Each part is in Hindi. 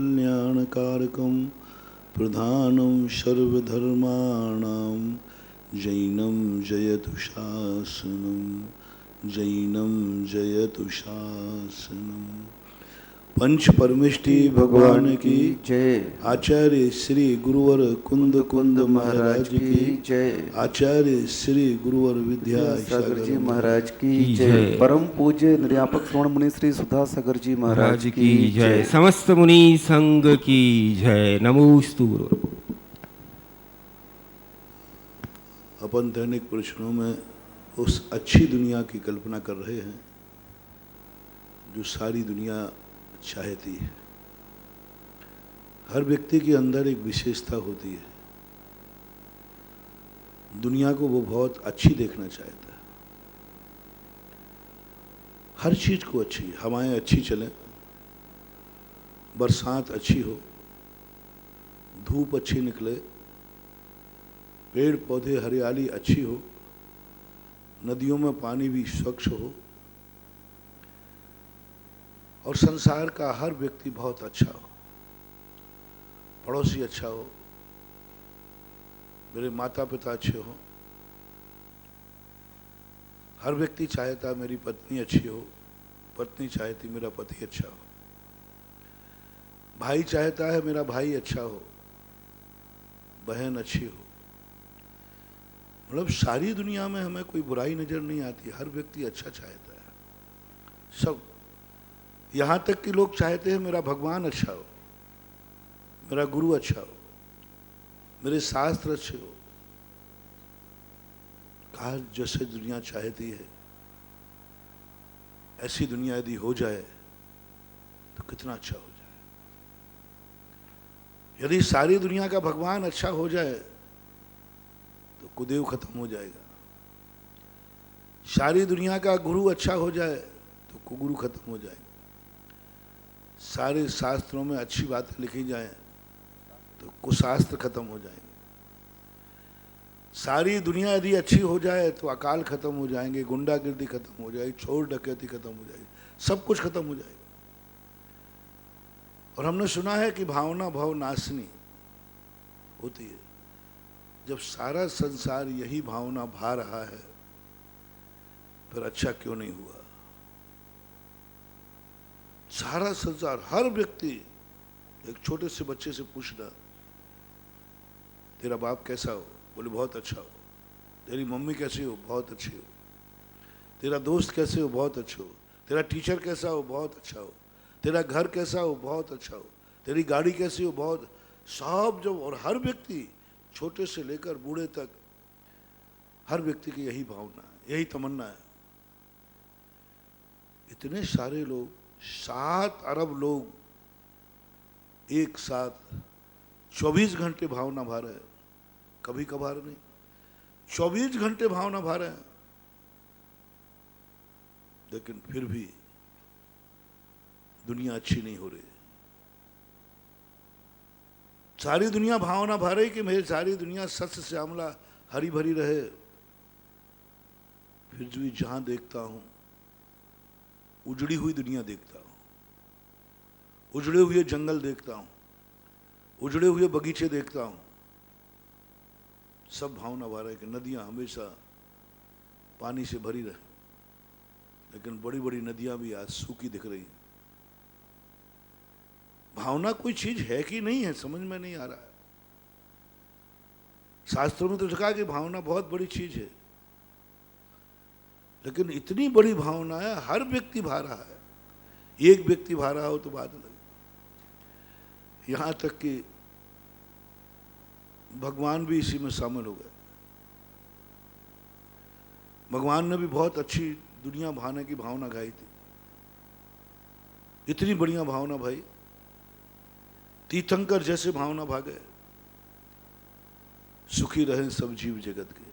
कल्याणकारकं प्रधानं सर्वधर्माणां जैनं जयतु शासनं जैनं जयतु शासनं। पंच परमेष्टि भगवान की जय। आचार्य श्री गुरुवर कुंद कुंद महाराज की जय। आचार्य श्री गुरुवर विद्यासागर जी महाराज की जय। परम पूज्य निर्यापक श्रवण मुनि श्री सुधा सागर जी महाराज की जय। समस्त मुनि संघ की जय। नमोस्तु गुरु। अपन दैनिक प्रश्नों में उस अच्छी दुनिया की कल्पना कर रहे हैं जो सारी दुनिया चाहती है। हर व्यक्ति के अंदर एक विशेषता होती है, दुनिया को वो बहुत अच्छी देखना चाहता है, हर चीज को अच्छी, हवाएं अच्छी चलें, बरसात अच्छी हो, धूप अच्छी निकले, पेड़ पौधे हरियाली अच्छी हो, नदियों में पानी भी स्वच्छ हो और संसार का हर व्यक्ति बहुत अच्छा हो, पड़ोसी अच्छा हो, मेरे माता पिता अच्छे हो, हर व्यक्ति चाहता मेरी पत्नी अच्छी हो, पत्नी चाहती मेरा पति अच्छा हो, भाई चाहता है मेरा भाई अच्छा हो, बहन अच्छी हो। मतलब सारी दुनिया में हमें कोई बुराई नजर नहीं आती, हर व्यक्ति अच्छा चाहता है सब। यहां तक कि लोग चाहते हैं मेरा भगवान अच्छा हो, मेरा गुरु अच्छा हो, मेरे शास्त्र अच्छे हो। कहा जैसे दुनिया चाहती है ऐसी दुनिया यदि हो जाए तो कितना अच्छा हो जाए। यदि सारी दुनिया का भगवान अच्छा हो जाए तो कुदेव खत्म हो जाएगा, सारी दुनिया का गुरु अच्छा हो जाए तो कुगुरु खत्म हो जाएगा, सारे शास्त्रों में अच्छी बातें लिखी जाए तो कुशास्त्र खत्म हो जाएंगे, सारी दुनिया यदि अच्छी हो जाए तो अकाल खत्म हो जाएंगे, गुंडागिर्दी खत्म हो जाएगी, चोर डकैती खत्म हो जाएगी, सब कुछ खत्म हो जाएगा। और हमने सुना है कि भावना भव नाशनी होती है। जब सारा संसार यही भावना भा रहा है फिर अच्छा क्यों नहीं हुआ। सारा संसार, हर व्यक्ति, एक छोटे से बच्चे से पूछना तेरा बाप कैसा हो, बोले बहुत अच्छा हो, तेरी मम्मी कैसी हो, बहुत अच्छी हो, तेरा दोस्त कैसे हो, बहुत अच्छे हो, तेरा टीचर कैसा हो, बहुत अच्छा हो, तेरा घर कैसा हो, बहुत अच्छा हो, तेरी गाड़ी कैसी हो, बहुत, सब जब, और हर व्यक्ति छोटे से लेकर बूढ़े तक हर व्यक्ति की यही भावना है, यही तमन्ना है। इतने सारे लोग, 7 अरब लोग एक साथ 24 घंटे भावना भा रहे हैं, कभी कभार नहीं, 24 घंटे भावना भा रहे हैं, लेकिन फिर भी दुनिया अच्छी नहीं हो रही। सारी दुनिया भावना भा रही कि मेरी सारी दुनिया सस्य श्यामला हरी भरी रहे, फिर भी जहां देखता हूं उजड़ी हुई दुनिया देखता हूं, उजड़े हुए जंगल देखता हूं, उजड़े हुए बगीचे देखता हूं, सब भावना भा रहे कि नदियां हमेशा पानी से भरी रहे, लेकिन बड़ी बड़ी नदियां भी आज सूखी दिख रही हैं। भावना कोई चीज है कि नहीं है, समझ में नहीं आ रहा है। शास्त्रों में तो लिखा कि भावना बहुत बड़ी चीज है, लेकिन इतनी बड़ी भावना है, हर व्यक्ति भा रहा है, एक व्यक्ति भा रहा हो तो बात अलग। यहां तक कि भगवान भी इसी में शामिल हो गए। भगवान ने भी बहुत अच्छी दुनिया भाने की भावना गाई थी, इतनी बढ़िया भावना भाई, तीर्थंकर जैसे भावना भागे, सुखी रहे सब जीव जगत के।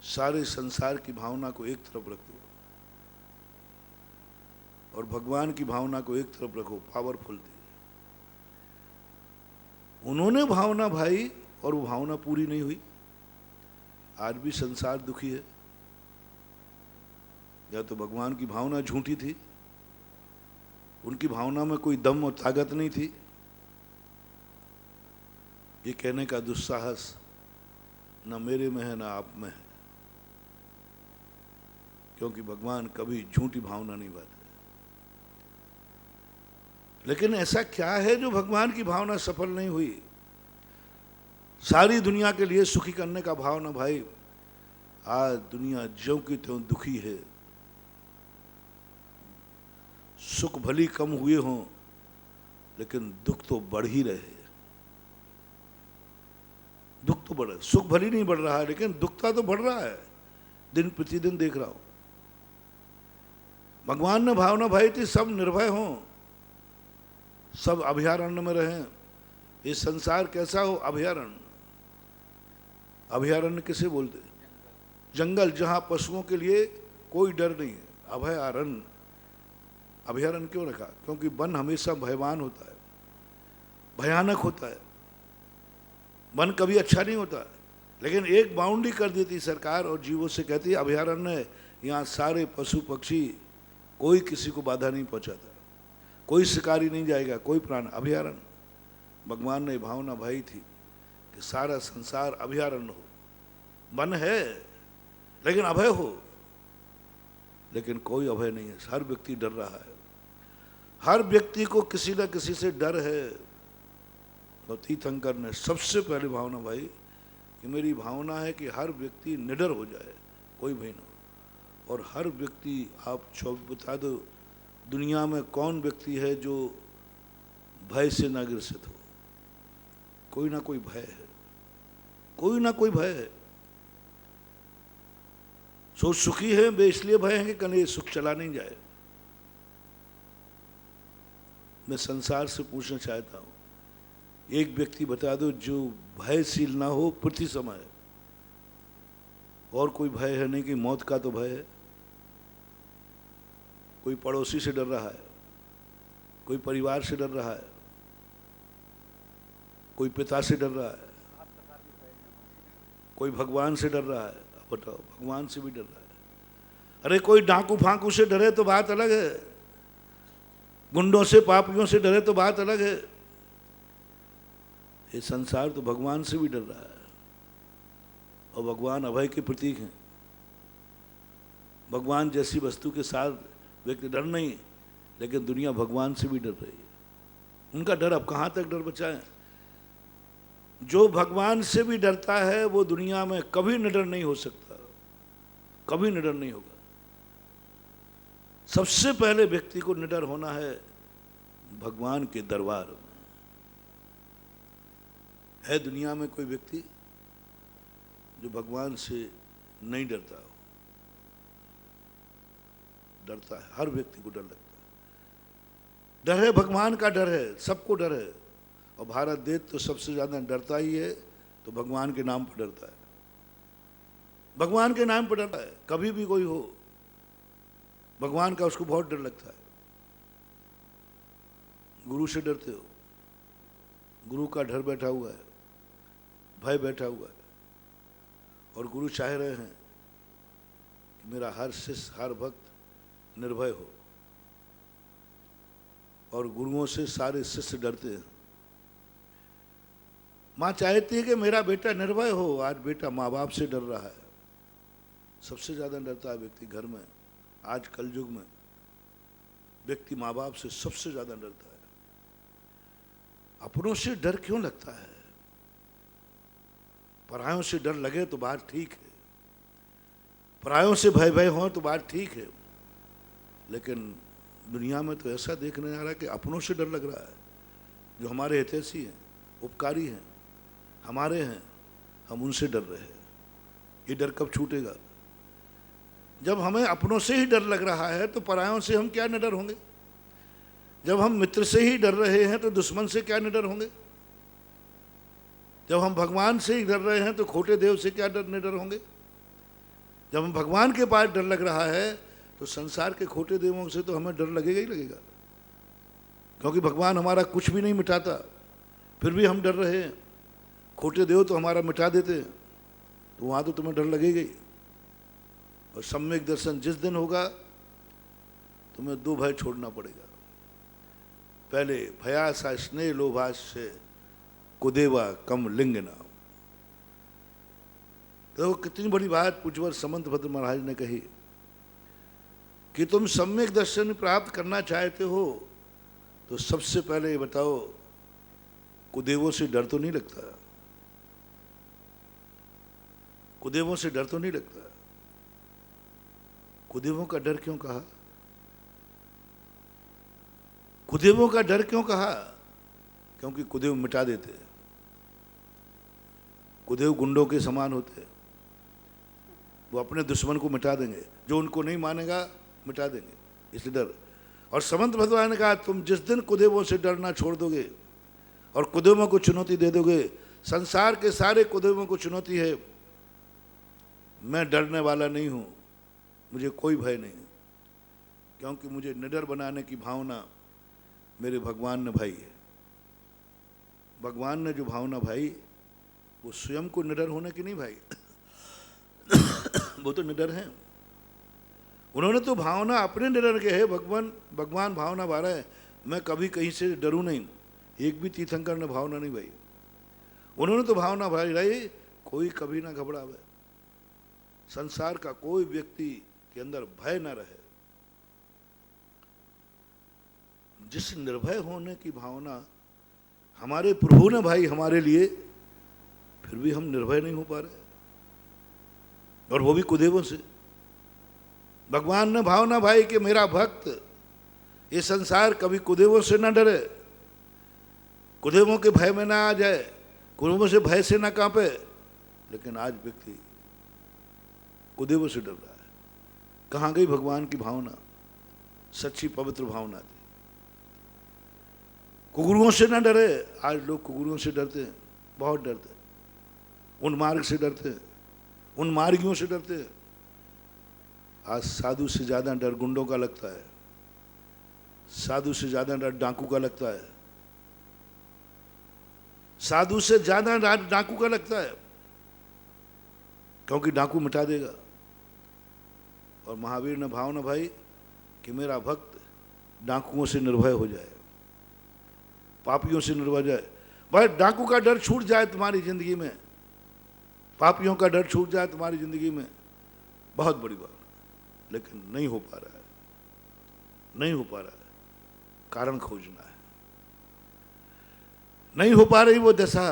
सारे संसार की भावना को एक तरफ रख दो और भगवान की भावना को एक तरफ रखो, पावरफुल थी। उन्होंने भावना भाई और वो भावना पूरी नहीं हुई। आज भी संसार दुखी है, या तो भगवान की भावना झूठी थी उनकी भावना में कोई दम और ताकत नहीं थी। ये कहने का दुस्साहस न मेरे में है ना आप में है, क्योंकि भगवान कभी झूठी भावना नहीं बांधते। लेकिन ऐसा क्या है जो भगवान की भावना सफल नहीं हुई? सारी दुनिया के लिए सुखी करने का भाव ना भाई। आज दुनिया ज्यों की त्यों दुखी है। सुख भली कम हुए हों लेकिन दुख तो बढ़ ही रहे। दुख तो बढ़, सुख भली नहीं बढ़ रहा है लेकिन दुखता तो बढ़ रहा है, दिन प्रतिदिन देख रहा हूं। भगवान ने भावना भाई थी सब निर्भय हों, सब अभयारण्य में रहें। ये संसार कैसा हो? अभयारण्य। अभयारण्य किसे बोलते? जंगल जहां पशुओं के लिए कोई डर नहीं है, अभयारण्य। अभयारण्य क्यों रखा? क्योंकि वन हमेशा भयवान होता है, भयानक होता है। वन कभी अच्छा नहीं होता। लेकिन एक बाउंड्री कर देती सरकार और जीवों से कहती है अभयारण्य है, यहाँ सारे पशु पक्षी, कोई किसी को बाधा नहीं पहुंचाता, कोई शिकारी नहीं जाएगा, कोई प्राण। अभयारण्य। भगवान ने भावना भाई थी कि सारा संसार अभयारण्य हो। वन है लेकिन अभय हो। लेकिन कोई अभय नहीं है, हर व्यक्ति डर रहा है। हर व्यक्ति को किसी न किसी से डर है। तो तीर्थंकर ने सबसे पहले भावना भाई कि मेरी भावना है कि हर व्यक्ति निडर हो जाए, कोई भय न हो। और हर व्यक्ति, आप बता दो दुनिया में कौन व्यक्ति है जो भय से न ग्रसित हो? कोई ना कोई भय है, कोई ना कोई भय है। सो सुखी है वे इसलिए भय है कि कहीं सुख चला नहीं जाए। मैं संसार से पूछना चाहता हूं, एक व्यक्ति बता दो जो भयशील ना हो प्रति समय। और कोई भय है नहीं कि मौत का तो भय है। कोई पड़ोसी से डर रहा है, कोई परिवार से डर रहा है, कोई पिता से डर रहा है, कोई भगवान से डर रहा है। बताओ, भगवान से भी डर रहा है। अरे कोई डाकू फांकू से डरे तो बात अलग है, गुंडों से पापियों से डरे तो बात अलग है। ये संसार तो भगवान से भी डर रहा है। और भगवान अभय के प्रतीक हैं। भगवान जैसी वस्तु के साथ व्यक्ति डर नहीं, लेकिन दुनिया भगवान से भी डर रही है। उनका डर अब कहाँ तक डर बचा है? जो भगवान से भी डरता है वो दुनिया में कभी निडर नहीं हो सकता, कभी निडर नहीं होगा। सबसे पहले व्यक्ति को निडर होना है भगवान के दरबार में। है दुनिया में कोई व्यक्ति जो भगवान से नहीं डरता हो? डरता है, हर व्यक्ति को डर लगता है। डर है, भगवान का डर है, सबको डर है। और भारत देश तो सबसे ज्यादा डरता ही है, तो भगवान के नाम पर डरता है। भगवान के नाम पर डरता है। कभी भी कोई हो, भगवान का उसको बहुत डर लगता है। गुरु से डरते हो? गुरु का डर बैठा हुआ है, भय बैठा हुआ है। और गुरु चाह रहे हैं कि मेरा हर शिष्य, हर भक्त निर्भय हो। और गुरुओं से सारे शिष्य डरते हैं। माँ चाहती है कि मेरा बेटा निर्भय हो। आज बेटा माँ बाप से डर रहा है। सबसे ज्यादा डरता है व्यक्ति घर में। आज कल युग में व्यक्ति माँ बाप से सबसे ज्यादा डरता है। अपनों से डर क्यों लगता है? परायों से डर लगे तो बात ठीक है, परायों से भय भय हो तो बात ठीक है। लेकिन दुनिया में तो ऐसा देखने आ रहा है कि अपनों से डर लग रहा है। जो हमारे हितैषी हैं, उपकारी हैं, हमारे हैं, हम उनसे डर रहे हैं। ये डर कब छूटेगा? जब हमें अपनों से ही डर लग रहा है तो परायों से हम क्या निडर होंगे? जब हम मित्र से ही डर रहे हैं तो दुश्मन से क्या निडर होंगे? जब हम भगवान से ही डर रहे हैं तो खोटे देव से क्या निडर होंगे? जब हम भगवान के पास डर लग रहा है तो संसार के खोटे देवों से तो हमें डर लगेगा ही लगेगा। क्योंकि भगवान हमारा कुछ भी नहीं मिटाता, फिर भी हम डर रहे हैं। खोटे देव तो हमारा मिटा देते हैं, तो वहाँ तो तुम्हें डर लगेगा ही। और सम्यक दर्शन जिस दिन होगा तुम्हें दो भय छोड़ना पड़ेगा। पहले भयासा स्नेह लोभास्य कुदेवा कम लिंग नाम। तो कितनी बड़ी बात पूज्यवर समंत भद्र महाराज ने कही कि तुम सम्यक दर्शन प्राप्त करना चाहते हो तो सबसे पहले ये बताओ, कुदेवों से डर तो नहीं लगता? कुदेवों से डर तो नहीं लगता? कुदेवों का डर क्यों कहा? कुदेवों का डर क्यों कहा? क्योंकि कुदेव मिटा देते हैं। कुदेव गुंडों के समान होते हैं, वो अपने दुश्मन को मिटा देंगे, जो उनको नहीं मानेगा मिटा देंगे, इसलिए डर। और समंत भगवान ने कहा तुम जिस दिन कुदेवों से डरना छोड़ दोगे और कुदेवों को चुनौती दे दोगे, संसार के सारे कुदेवों को चुनौती है, मैं डरने वाला नहीं हूं, मुझे कोई भय नहीं, क्योंकि मुझे निडर बनाने की भावना मेरे भगवान ने भाई है। भगवान ने जो भावना भाई वो स्वयं को निडर होने की नहीं भाई वो तो निडर हैं, उन्होंने तो भावना अपने निडर के है। भगवान भावना भा रहा है, मैं कभी कहीं से डरूं नहीं। एक भी तीर्थंकर ने भावना नहीं भाई, उन्होंने तो भावना भाई रही, कोई कभी ना घबरावे, संसार का कोई व्यक्ति के अंदर भय ना रहे। जिस निर्भय होने की भावना हमारे प्रभु ने भाई हमारे लिए, फिर भी हम निर्भय नहीं हो पा रहे, और वो भी कुदेवों से। भगवान ने भावना भाई कि मेरा भक्त ये संसार कभी कुदेवों से ना डरे, कुदेवों के भय में ना आ जाए, कुदेवों से भय से ना कांपे। लेकिन आज व्यक्ति कुदेवों से डर रहा है। कहाँ गई भगवान की भावना, सच्ची पवित्र भावना थी। कुगुरुओं से ना डरे, आज लोग कुगुरुओं से डरते हैं, बहुत डरते हैं, उन्मार्ग से डरते हैं, उन्मार्गियों से डरते हैं। आज साधु से ज्यादा डर गुंडों का लगता है, साधु से ज्यादा डर डाकू का लगता है, साधु से ज्यादा डर डाकू का लगता है, क्योंकि डाकू मिटा देगा। और महावीर ने भावना भाई कि मेरा भक्त डाकुओं से निर्भय हो जाए, पापियों से निर्भय जाए। भाई डाकू का डर छूट जाए तुम्हारी जिंदगी में, पापियों का डर छूट जाए तुम्हारी जिंदगी में, बहुत बड़ी बात। लेकिन नहीं हो पा रहा है, नहीं हो पा रहा है, कारण खोजना है। नहीं हो पा रही वो दशा,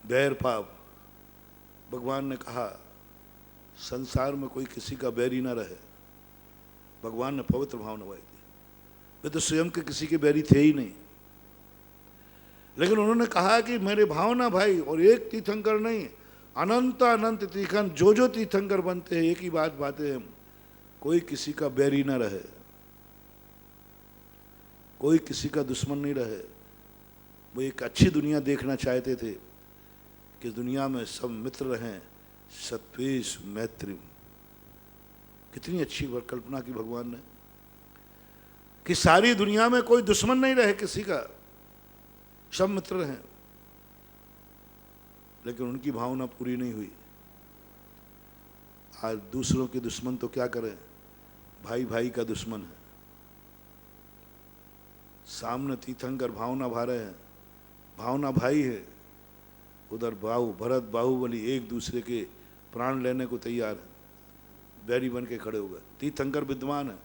बैर पाप। भगवान ने कहा संसार में कोई किसी का बैरी ना रहे। भगवान ने पवित्र भाव निभाई थी, वे तो स्वयं के किसी के बैरी थे ही नहीं। लेकिन उन्होंने कहा कि मेरे भावना भाई, और एक तीर्थंकर नहीं, अनंत अनंत तीर्थंकर, जो जो तीर्थंकर बनते हैं एक ही बातें हैं, कोई किसी का बैरी ना रहे, कोई किसी का दुश्मन नहीं रहे। वो एक अच्छी दुनिया देखना चाहते थे कि दुनिया में सब मित्र रहें, सत्वेश मैत्री। कितनी अच्छी कल्पना की भगवान ने कि सारी दुनिया में कोई दुश्मन नहीं रहे किसी का, सब मित्र रहें। लेकिन उनकी भावना पूरी नहीं हुई। आज दूसरों के दुश्मन तो क्या करें, भाई भाई का दुश्मन है। सामने तीर्थंकर भावना भा रहे हैं, भावना भाई है, उधर भरत बाहुबली एक दूसरे के प्राण लेने को तैयार है, बैरी बन के खड़े हो गए। तीर्थंकर विद्वान है,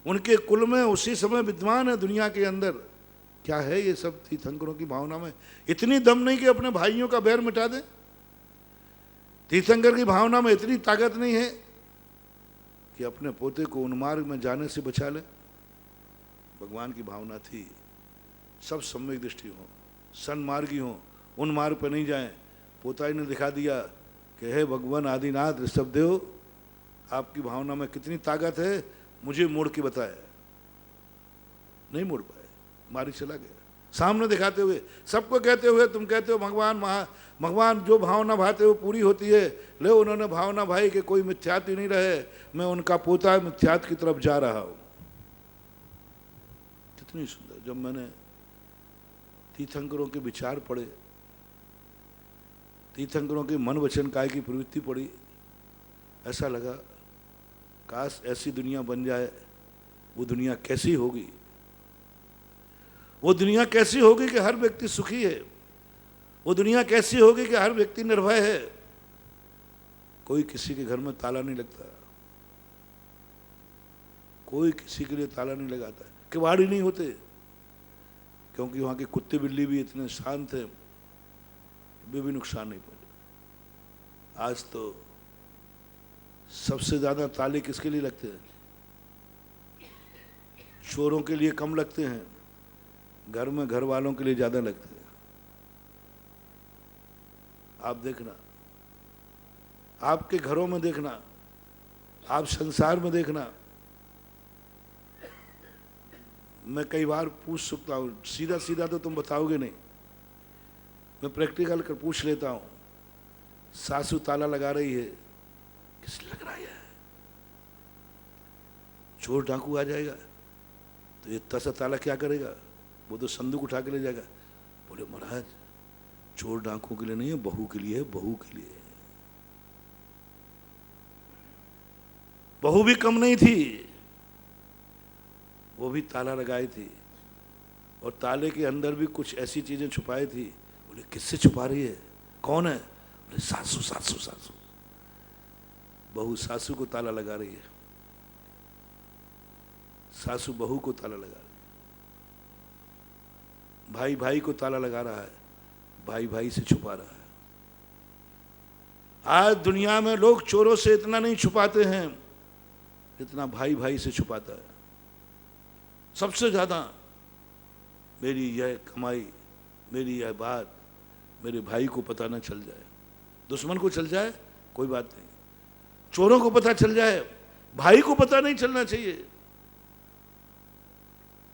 उनके कुल में उसी समय विद्वान है दुनिया के अंदर। क्या है ये सब तीर्थंकरों की भावना में? इतनी दम नहीं कि अपने भाइयों का बैर मिटा दें। तीर्थंकर की भावना में इतनी ताकत नहीं है कि अपने पोते को उन्मार्ग में जाने से बचा ले। भगवान की भावना थी सब सम्यक दृष्टि हो, सन्मार्गी हो, उन मार्ग पर नहीं जाएं। पोता ही ने दिखा दिया कि हे भगवान आदिनाथ ऋषभदेव, आपकी भावना में कितनी ताकत है, मुझे मोड़ के बताए। नहीं मोड़ पाए, मारी चला गया। सामने दिखाते हुए, सबको कहते हुए, तुम कहते हो भगवान जो भावना भाते हो पूरी होती है। ले उन्होंने भावना भाई कि कोई मिथ्यात ही नहीं रहे, मैं उनका पोता मिथ्यात की तरफ जा रहा हूं। कितनी सुंदर। जब मैंने तीर्थंकरों के विचार पढ़े, तीर्थंकरों के मन वचन काय की प्रवृत्ति पड़ी, ऐसा लगा काश ऐसी दुनिया बन जाए वो दुनिया कैसी होगी? वो दुनिया कैसी होगी कि हर व्यक्ति सुखी है? वो दुनिया कैसी होगी कि हर व्यक्ति निर्भय है? कोई किसी के घर में ताला नहीं लगता, कोई किसी के लिए ताला नहीं लगाता, किवाड़ी नहीं होते, क्योंकि वहां के कुत्ते बिल्ली भी इतने शांत हैं, वे भी नुकसान नहीं पहुंचे। आज तो सबसे ज्यादा ताले किसके लिए लगते हैं? चोरों के लिए कम लगते हैं, घर में घर वालों के लिए ज्यादा लगते हैं। आप देखना, आपके घरों में देखना, आप संसार में देखना। मैं कई बार पूछ सकता हूँ, सीधा सीधा तो तुम बताओगे नहीं, मैं प्रैक्टिकल कर पूछ लेता हूँ। सासू ताला लगा रही है, किस लग रहा है? चोर डाकू आ जाएगा तो ये इतना सा ताला क्या करेगा? वो तो संदूक उठा के ले जाएगा। बोले महाराज, चोर डाकू के लिए नहीं है, बहू के लिए है, बहू के लिए है। बहू भी कम नहीं थी, वो भी ताला लगाई थी, और ताले के अंदर भी कुछ ऐसी चीजें छुपाई थी। बोले किससे छुपा रही है? कौन है? बोले सासू सासू सासू। बहू सासू को ताला लगा रही है, सासू बहू को ताला लगा रही है, भाई भाई को ताला लगा रहा है, भाई भाई से छुपा रहा है। आज दुनिया में लोग चोरों से इतना नहीं छुपाते हैं जितना भाई भाई से छुपाता है। सबसे ज्यादा मेरी यह कमाई, मेरी यह बात मेरे भाई को पता न चल जाए। दुश्मन को चल जाए कोई बात नहीं, चोरों को पता चल जाए, भाई को पता नहीं चलना चाहिए।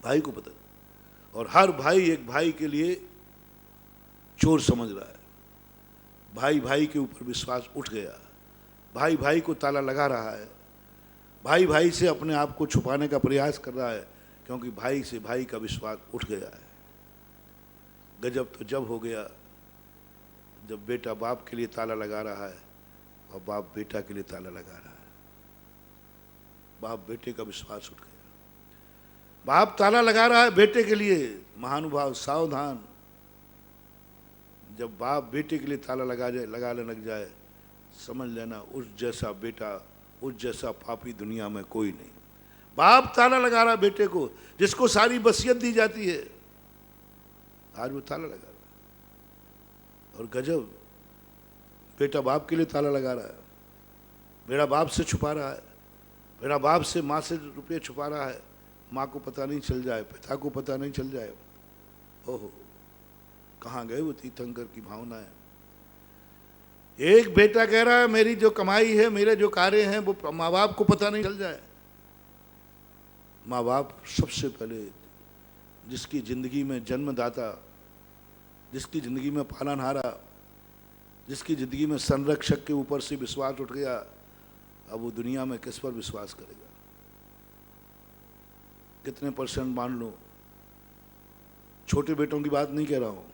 भाई को पता, और हर भाई एक भाई के लिए चोर समझ रहा है। भाई भाई के ऊपर विश्वास उठ गया, भाई भाई को ताला लगा रहा है, भाई भाई से अपने आप को छुपाने का प्रयास कर रहा है, क्योंकि भाई से भाई का विश्वास उठ गया है। गजब तो जब हो गया जब बेटा बाप के लिए ताला लगा रहा है और बाप बेटा के लिए ताला लगा रहा है। बाप बेटे का विश्वास उठ गया, बाप ताला लगा रहा है बेटे के लिए। महानुभाव सावधान, जब बाप बेटे के लिए ताला लगाने लग जाए, समझ लेना उस जैसा बेटा, उस जैसा पापी दुनिया में कोई नहीं। बाप ताला लगा रहा है बेटे को, जिसको सारी वसीयत दी जाती है, आज वो ताला लगा रहा है। और गजब, बेटा बाप के लिए ताला लगा रहा है, मेरा बाप से छुपा रहा है, मेरा बाप से माँ से रुपये छुपा रहा है, माँ को पता नहीं चल जाए, पिता को पता नहीं चल जाए। ओहो, कहाँ गए वो तीर्थंकर की भावनाएं? एक बेटा कह रहा है मेरी जो कमाई है, मेरे जो कार्य हैं, वो माँ बाप को पता नहीं चल जाए। माँ बाप सबसे पहले, जिसकी जिंदगी में जन्मदाता, जिसकी जिंदगी में पालनहारा, जिसकी जिंदगी में संरक्षक के ऊपर से विश्वास उठ गया, अब वो दुनिया में किस पर विश्वास करेगा? कितने % मान लो। छोटे बेटों की बात नहीं कह रहा हूँ,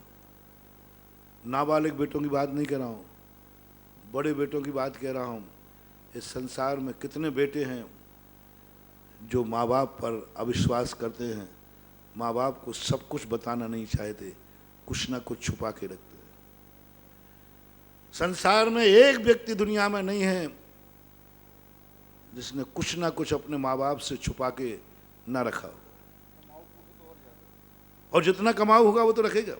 नाबालिग बेटों की बात नहीं कह रहा हूँ, बड़े बेटों की बात कह रहा हूँ। इस संसार में कितने बेटे हैं जो माँ बाप पर अविश्वास करते हैं, माँ बाप को सब कुछ बताना नहीं चाहते, कुछ ना कुछ छुपा के रखते हैं। संसार में एक व्यक्ति दुनिया में नहीं है जिसने कुछ ना कुछ अपने माँ बाप से छुपा के ना रखा हो, और जितना कमाऊ होगा वो तो रखेगा।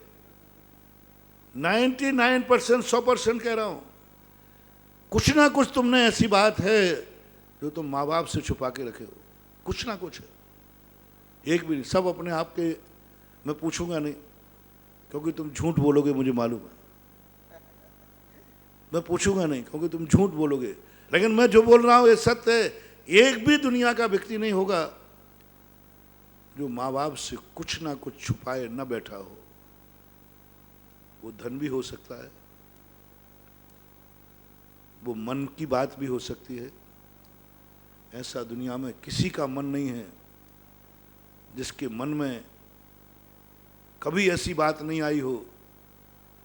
99% 100% कह रहा हूं, कुछ ना कुछ तुमने ऐसी बात है जो तुम माँ बाप से छुपा के रखे हो, कुछ ना कुछ है। एक भी नहीं, सब अपने आप के। मैं पूछूंगा नहीं क्योंकि तुम झूठ बोलोगे, मुझे मालूम है। मैं पूछूंगा नहीं क्योंकि तुम झूठ बोलोगे, लेकिन मैं जो बोल रहा हूं ये सत्य है। एक भी दुनिया का व्यक्ति नहीं होगा जो माँ बाप से कुछ ना कुछ छुपाए न बैठा हो। वो धन भी हो सकता है, वो मन की बात भी हो सकती है। ऐसा दुनिया में किसी का मन नहीं है जिसके मन में कभी ऐसी बात नहीं आई हो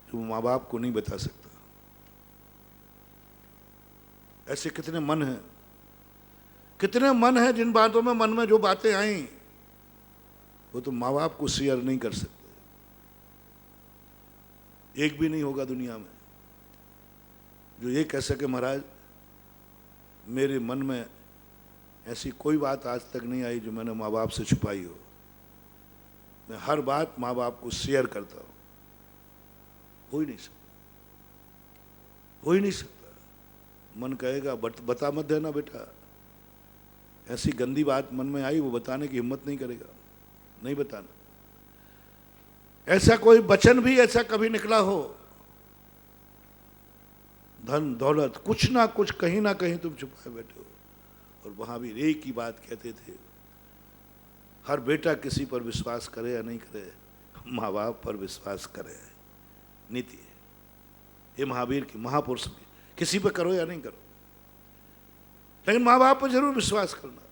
जो वो माँ बाप को नहीं बता सकता। ऐसे कितने मन हैं, कितने मन है जिन बातों में, मन में जो बातें आई वो तो माँ बाप को शेयर नहीं कर सकते। एक भी नहीं होगा दुनिया में जो ये कह सके महाराज मेरे मन में ऐसी कोई बात आज तक नहीं आई जो मैंने माँ बाप से छुपाई हो। मैं हर बात माँ बाप को शेयर करता हूँ। हो ही नहीं सकता, हो ही नहीं सकता। मन कहेगा बता मत देना बेटा, ऐसी गंदी बात मन में आई वो बताने की हिम्मत नहीं करेगा, नहीं बताना। ऐसा कोई वचन भी ऐसा कभी निकला हो, धन दौलत कुछ ना कुछ कहीं ना कहीं तुम छुपाए बैठे हो। और वहां भी एक ही बात कहते थे, हर बेटा किसी पर विश्वास करे या नहीं करे, माँ बाप पर विश्वास करे। नीति है ये महावीर की, महापुरुष की। किसी पर करो या नहीं करो, लेकिन माँ बाप पर जरूर विश्वास करना।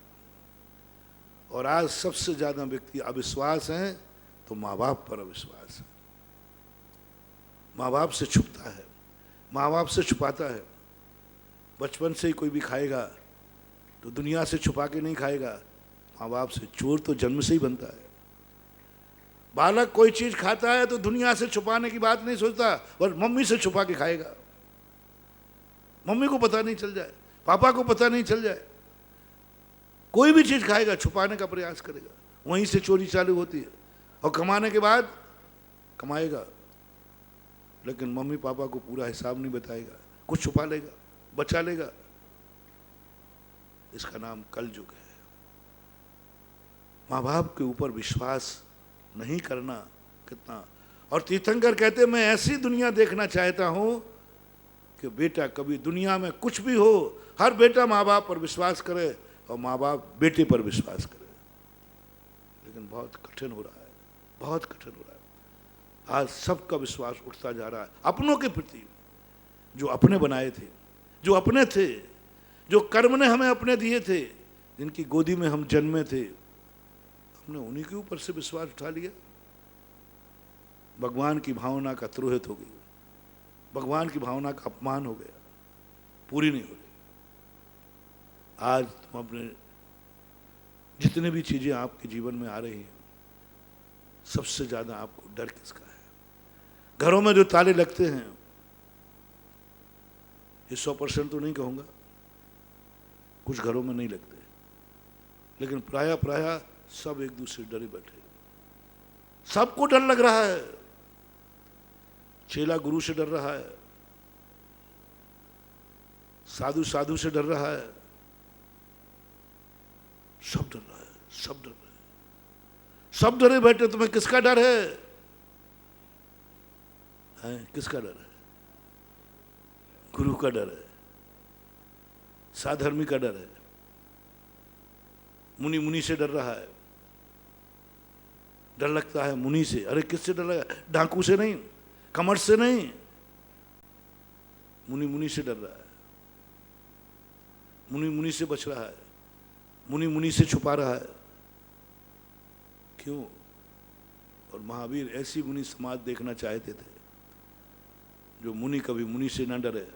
और आज सबसे ज्यादा व्यक्ति अविश्वास हैं तो माँ बाप पर अविश्वास है। माँ बाप से छुपता है, माँ बाप से छुपाता है। बचपन से ही कोई भी खाएगा तो दुनिया से छुपा के नहीं खाएगा, माँ बाप से। चोर तो जन्म से ही बनता है। बालक कोई चीज खाता है तो दुनिया से छुपाने की बात नहीं सोचता, और मम्मी से छुपा के खाएगा। मम्मी को पता नहीं चल जाए, पापा को पता नहीं चल जाए, कोई भी चीज खाएगा छुपाने का प्रयास करेगा। वहीं से चोरी चालू होती है। और कमाने के बाद कमाएगा, लेकिन मम्मी पापा को पूरा हिसाब नहीं बताएगा, कुछ छुपा लेगा, बचा लेगा। इसका नाम कलयुग है। माँ बाप के ऊपर विश्वास नहीं करना कितना। और तीर्थंकर कहते मैं ऐसी दुनिया देखना चाहता हूं कि बेटा कभी दुनिया में कुछ भी हो, हर बेटा माँ बाप पर विश्वास करे और माँ बाप बेटे पर विश्वास करे। लेकिन बहुत कठिन हो रहा है, बहुत कठिन हो रहा है। आज सबका विश्वास उठता जा रहा है अपनों के प्रति, जो अपने बनाए थे, जो अपने थे, जो कर्म ने हमें अपने दिए थे, जिनकी गोदी में हम जन्मे थे। हमने उन्हीं के ऊपर से विश्वास उठा लिया। भगवान की भावना का द्रोहित हो गई, भगवान की भावना का अपमान हो गया, पूरी नहीं हो रही। आज तुम अपने जितने भी चीजें आपके जीवन में आ रही हैं, सबसे ज्यादा आपको डर किसका है? घरों में जो ताले लगते हैं, ये 100% तो नहीं कहूंगा, कुछ घरों में नहीं लगते, लेकिन प्राय सब एक दूसरे डरे बैठे। सबको डर लग रहा है। चेला गुरु से डर रहा है, साधु साधु से डर रहा है, सब डर रहा है, सब डर रहे हैं, सब डरे बैठे। तुम्हें किसका डर है? किसका डर है? गुरु का डर है, साधर्मी का डर है, मुनि से डर रहा है। डर लगता है मुनि से। अरे किससे डर लगा? डाकू से नहीं, कमर से नहीं, मुनि से डर रहा है। मुनि से बच रहा है, मुनि से छुपा रहा है। क्यों? और महावीर ऐसी मुनि समाज देखना चाहते थे जो मुनि कभी मुनि से न डरे,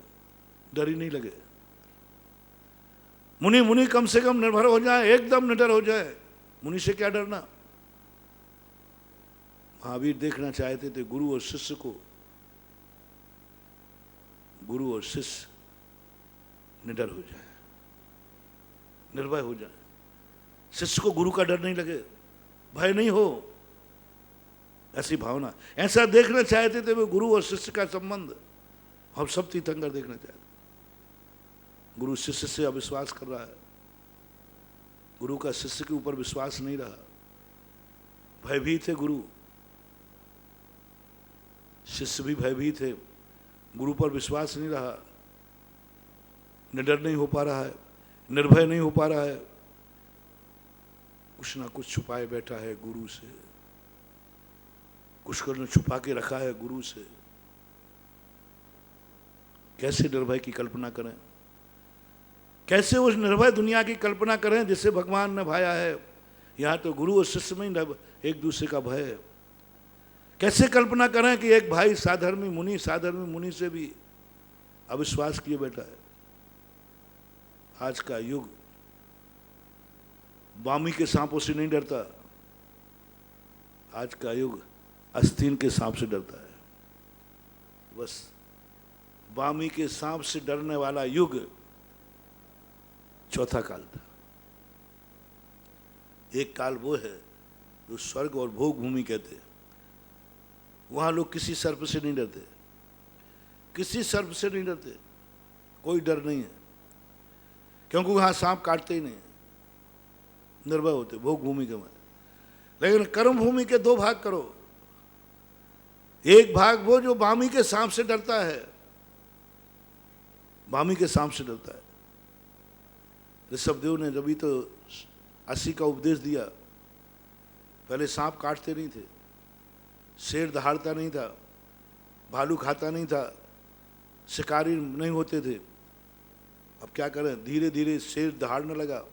डर ही नहीं लगे। मुनि कम से कम निर्भर हो जाए, एकदम निडर हो जाए। मुनि से क्या डरना? महावीर देखना चाहते थे गुरु और शिष्य को, गुरु और शिष्य निडर हो जाए, निर्भय हो जाए। शिष्य को गुरु का डर नहीं लगे, भय नहीं हो, ऐसी भावना। ऐसा देखना चाहते थे वे गुरु और शिष्य का संबंध। हम सब तीर्थंकर देखना चाहते। गुरु शिष्य से अविश्वास कर रहा है, गुरु का शिष्य के ऊपर विश्वास नहीं रहा, भयभीत है गुरु, शिष्य भी भयभीत है, गुरु पर विश्वास नहीं रहा, निडर नहीं हो पा रहा है, निर्भय नहीं हो पा रहा है, कुछ ना कुछ छुपाए बैठा है गुरु से, कुछ को छुपा के रखा है गुरु से। कैसे निर्भय की कल्पना करें? कैसे उस निर्भय दुनिया की कल्पना करें जिसे भगवान ने भाया है? यहाँ तो गुरु और शिष्य में ही एक दूसरे का भय है। कैसे कल्पना करें कि एक भाई साधर्मी मुनि से भी अविश्वास किए बैठा है? आज का युग बामी के सांपों से नहीं डरता। आज का युग आस्तीन के सांप से डरता है। बस बामी के सांप से डरने वाला युग चौथा काल था। एक काल वो है जो स्वर्ग और भोग भूमि कहते हैं। वहां लोग किसी सर्प से नहीं डरते, किसी सर्प से नहीं डरते, कोई डर नहीं है, क्योंकि वहां सांप काटते ही नहीं, निर्भय होते भोग भूमि के में। लेकिन कर्म भूमि के दो भाग करो। एक भाग वो जो बामी के सांप से डरता है, बामी के सांप से डरता है। ऋषभदेव ने जब भी तो 80 का उपदेश दिया। पहले सांप काटते नहीं थे, शेर दहाड़ता नहीं था, भालू खाता नहीं था, शिकारी नहीं होते थे। अब क्या करें, धीरे धीरे शेर दहाड़ने लगा,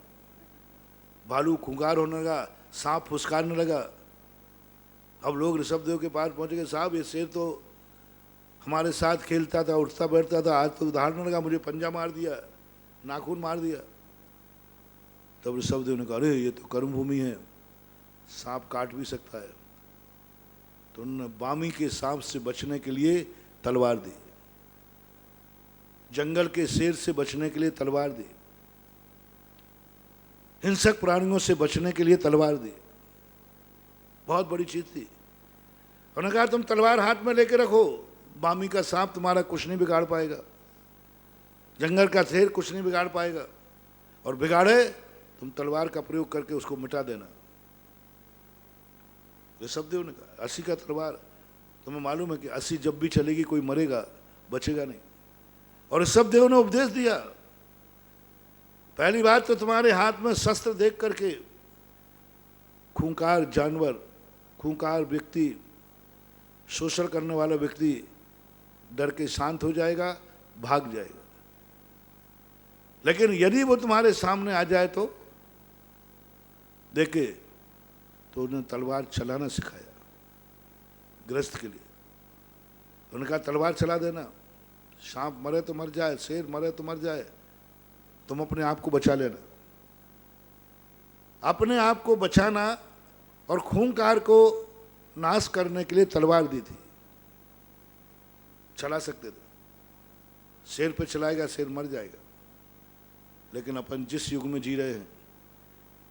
भालू खुंखार होने लगा, सांप फुसकारने लगा। अब लोग ऋषभदेव के पास पहुंच गए, साहब ये शेर तो हमारे साथ खेलता था, उठता बैठता था, आज तो दहाड़ने लगा, मुझे पंजा मार दिया, नाखून मार दिया। तब ऋषभदेव ने कहा, अरे ये तो कर्म भूमि है, सांप काट भी सकता है। तो उन्होंने बामी के सांप से बचने के लिए तलवार दी, जंगल के शेर से बचने के लिए तलवार दी, हिंसक प्राणियों से बचने के लिए तलवार दी। बहुत बड़ी चीज थी। उन्होंने कहा तुम तलवार हाथ में लेके रखो, बामी का सांप तुम्हारा कुछ नहीं बिगाड़ पाएगा, जंगल का शेर कुछ नहीं बिगाड़ पाएगा, और बिगाड़े तुम तलवार का प्रयोग करके उसको मिटा देना। ऋषभदेव ने कहा 80 का तलवार, तुम्हें मालूम है कि 80 जब भी चलेगी कोई मरेगा, बचेगा नहीं। और ऋषभदेव ने उपदेश दिया, पहली बात तो तुम्हारे हाथ में शस्त्र देख करके खूंखार जानवर, खूंखार व्यक्ति, शोषण करने वाला व्यक्ति डर के शांत हो जाएगा, भाग जाएगा। लेकिन यदि वो तुम्हारे सामने आ जाए तो देखे, तो उन्हें तलवार चलाना सिखाया गृहस्थ के लिए। उन्होंने कहा तलवार चला देना, सांप मरे तो मर जाए, शेर मरे तो मर जाए, तुम अपने आप को बचा लेना। अपने आप को बचाना और खूंखार को नाश करने के लिए तलवार दी थी। चला सकते थे, शेर पे चलाएगा शेर मर जाएगा। लेकिन अपन जिस युग में जी रहे हैं,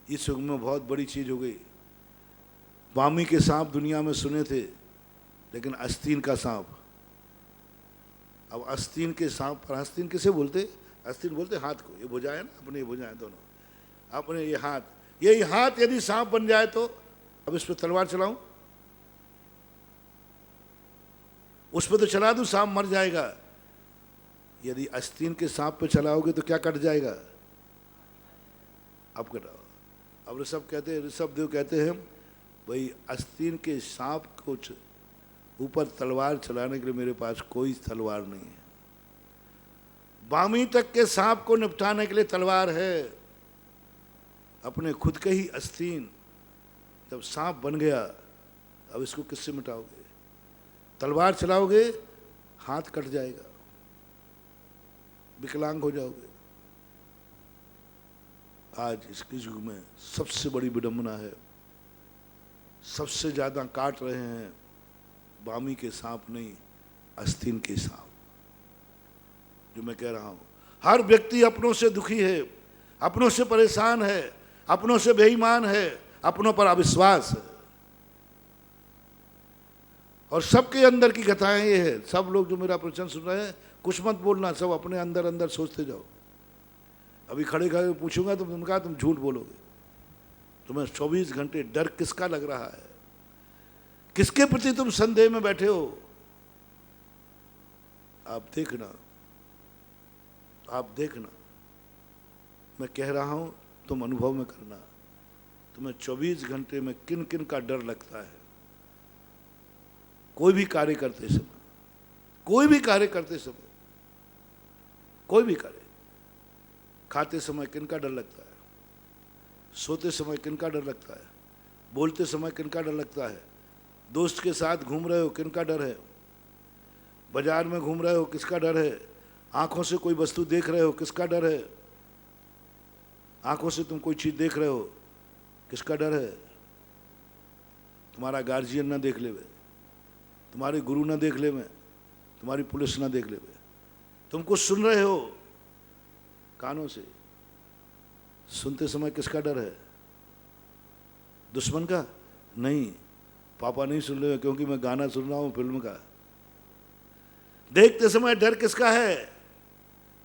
इस युग में बहुत बड़ी चीज हो गई। बामी के सांप दुनिया में सुने थे, लेकिन आस्तीन का सांप, अब आस्तीन के सांप पर, आस्तीन किसे बोलते, आस्तीन बोलते हाथ को, ये भुजा है ना, अपने ये भुजा है दोनों, अपने ये हाथ, यही हाथ यदि सांप बन जाए तो अब इस पर तलवार चलाऊं, उस पर तो चला दूं, सांप मर जाएगा। यदि आस्तीन के सांप पे चलाओगे तो क्या कट जाएगा, अब कटाओ। अब ऋषभदेव कहते हैं भाई आस्तीन के सांप को ऊपर तलवार चलाने के लिए मेरे पास कोई तलवार नहीं है, बामी तक के सांप को निपटाने के लिए तलवार है। अपने खुद के ही आस्तीन जब सांप बन गया, अब इसको किससे मिटाओगे, तलवार चलाओगे हाथ कट जाएगा, विकलांग हो जाओगे। आज इसके युग में सबसे बड़ी विडंबना है, सबसे ज्यादा काट रहे हैं बामी के सांप नहीं, आस्तीन के सांप। जो मैं कह रहा हूं, हर व्यक्ति अपनों से दुखी है, अपनों से परेशान है, अपनों से बेईमान है, अपनों पर अविश्वास है। और सबके अंदर की कथाएं ये है। सब लोग जो मेरा प्रवचन सुन रहे हैं, कुछ मत बोलना, सब अपने अंदर अंदर सोचते जाओ। अभी खड़े खड़े पूछूंगा तो तुम कहा तुम झूठ बोलोगे। तुम्हें 24 घंटे डर किसका लग रहा है, किसके प्रति तुम संदेह में बैठे हो। आप देखना, आप देखना, मैं कह रहा हूं, तुम अनुभव में करना। तुम्हें 24 घंटे में किन किन का डर लगता है। कोई भी कार्य करते समय, कोई भी कार्य करते समय, कोई भी कार्य, खाते समय किन का डर लगता है, सोते समय किन का डर लगता है, बोलते समय किन का डर लगता है, दोस्त के साथ घूम रहे हो किन का डर है, बाजार में घूम रहे हो किसका डर है, आंखों से कोई वस्तु देख रहे हो किसका डर है, आंखों से तुम कोई चीज देख रहे हो किसका डर है? तुम्हारा गार्जियन ना देख लेवे, तुम्हारे गुरु ना देख लेवे, तुम्हारी पुलिस ना देख लेवे। तुम कुछ सुन रहे हो कानों से, सुनते समय किसका डर है? दुश्मन का? नहीं, पापा नहीं सुन रहे क्योंकि मैं गाना सुन रहा हूं फिल्म का। देखते समय डर किसका है?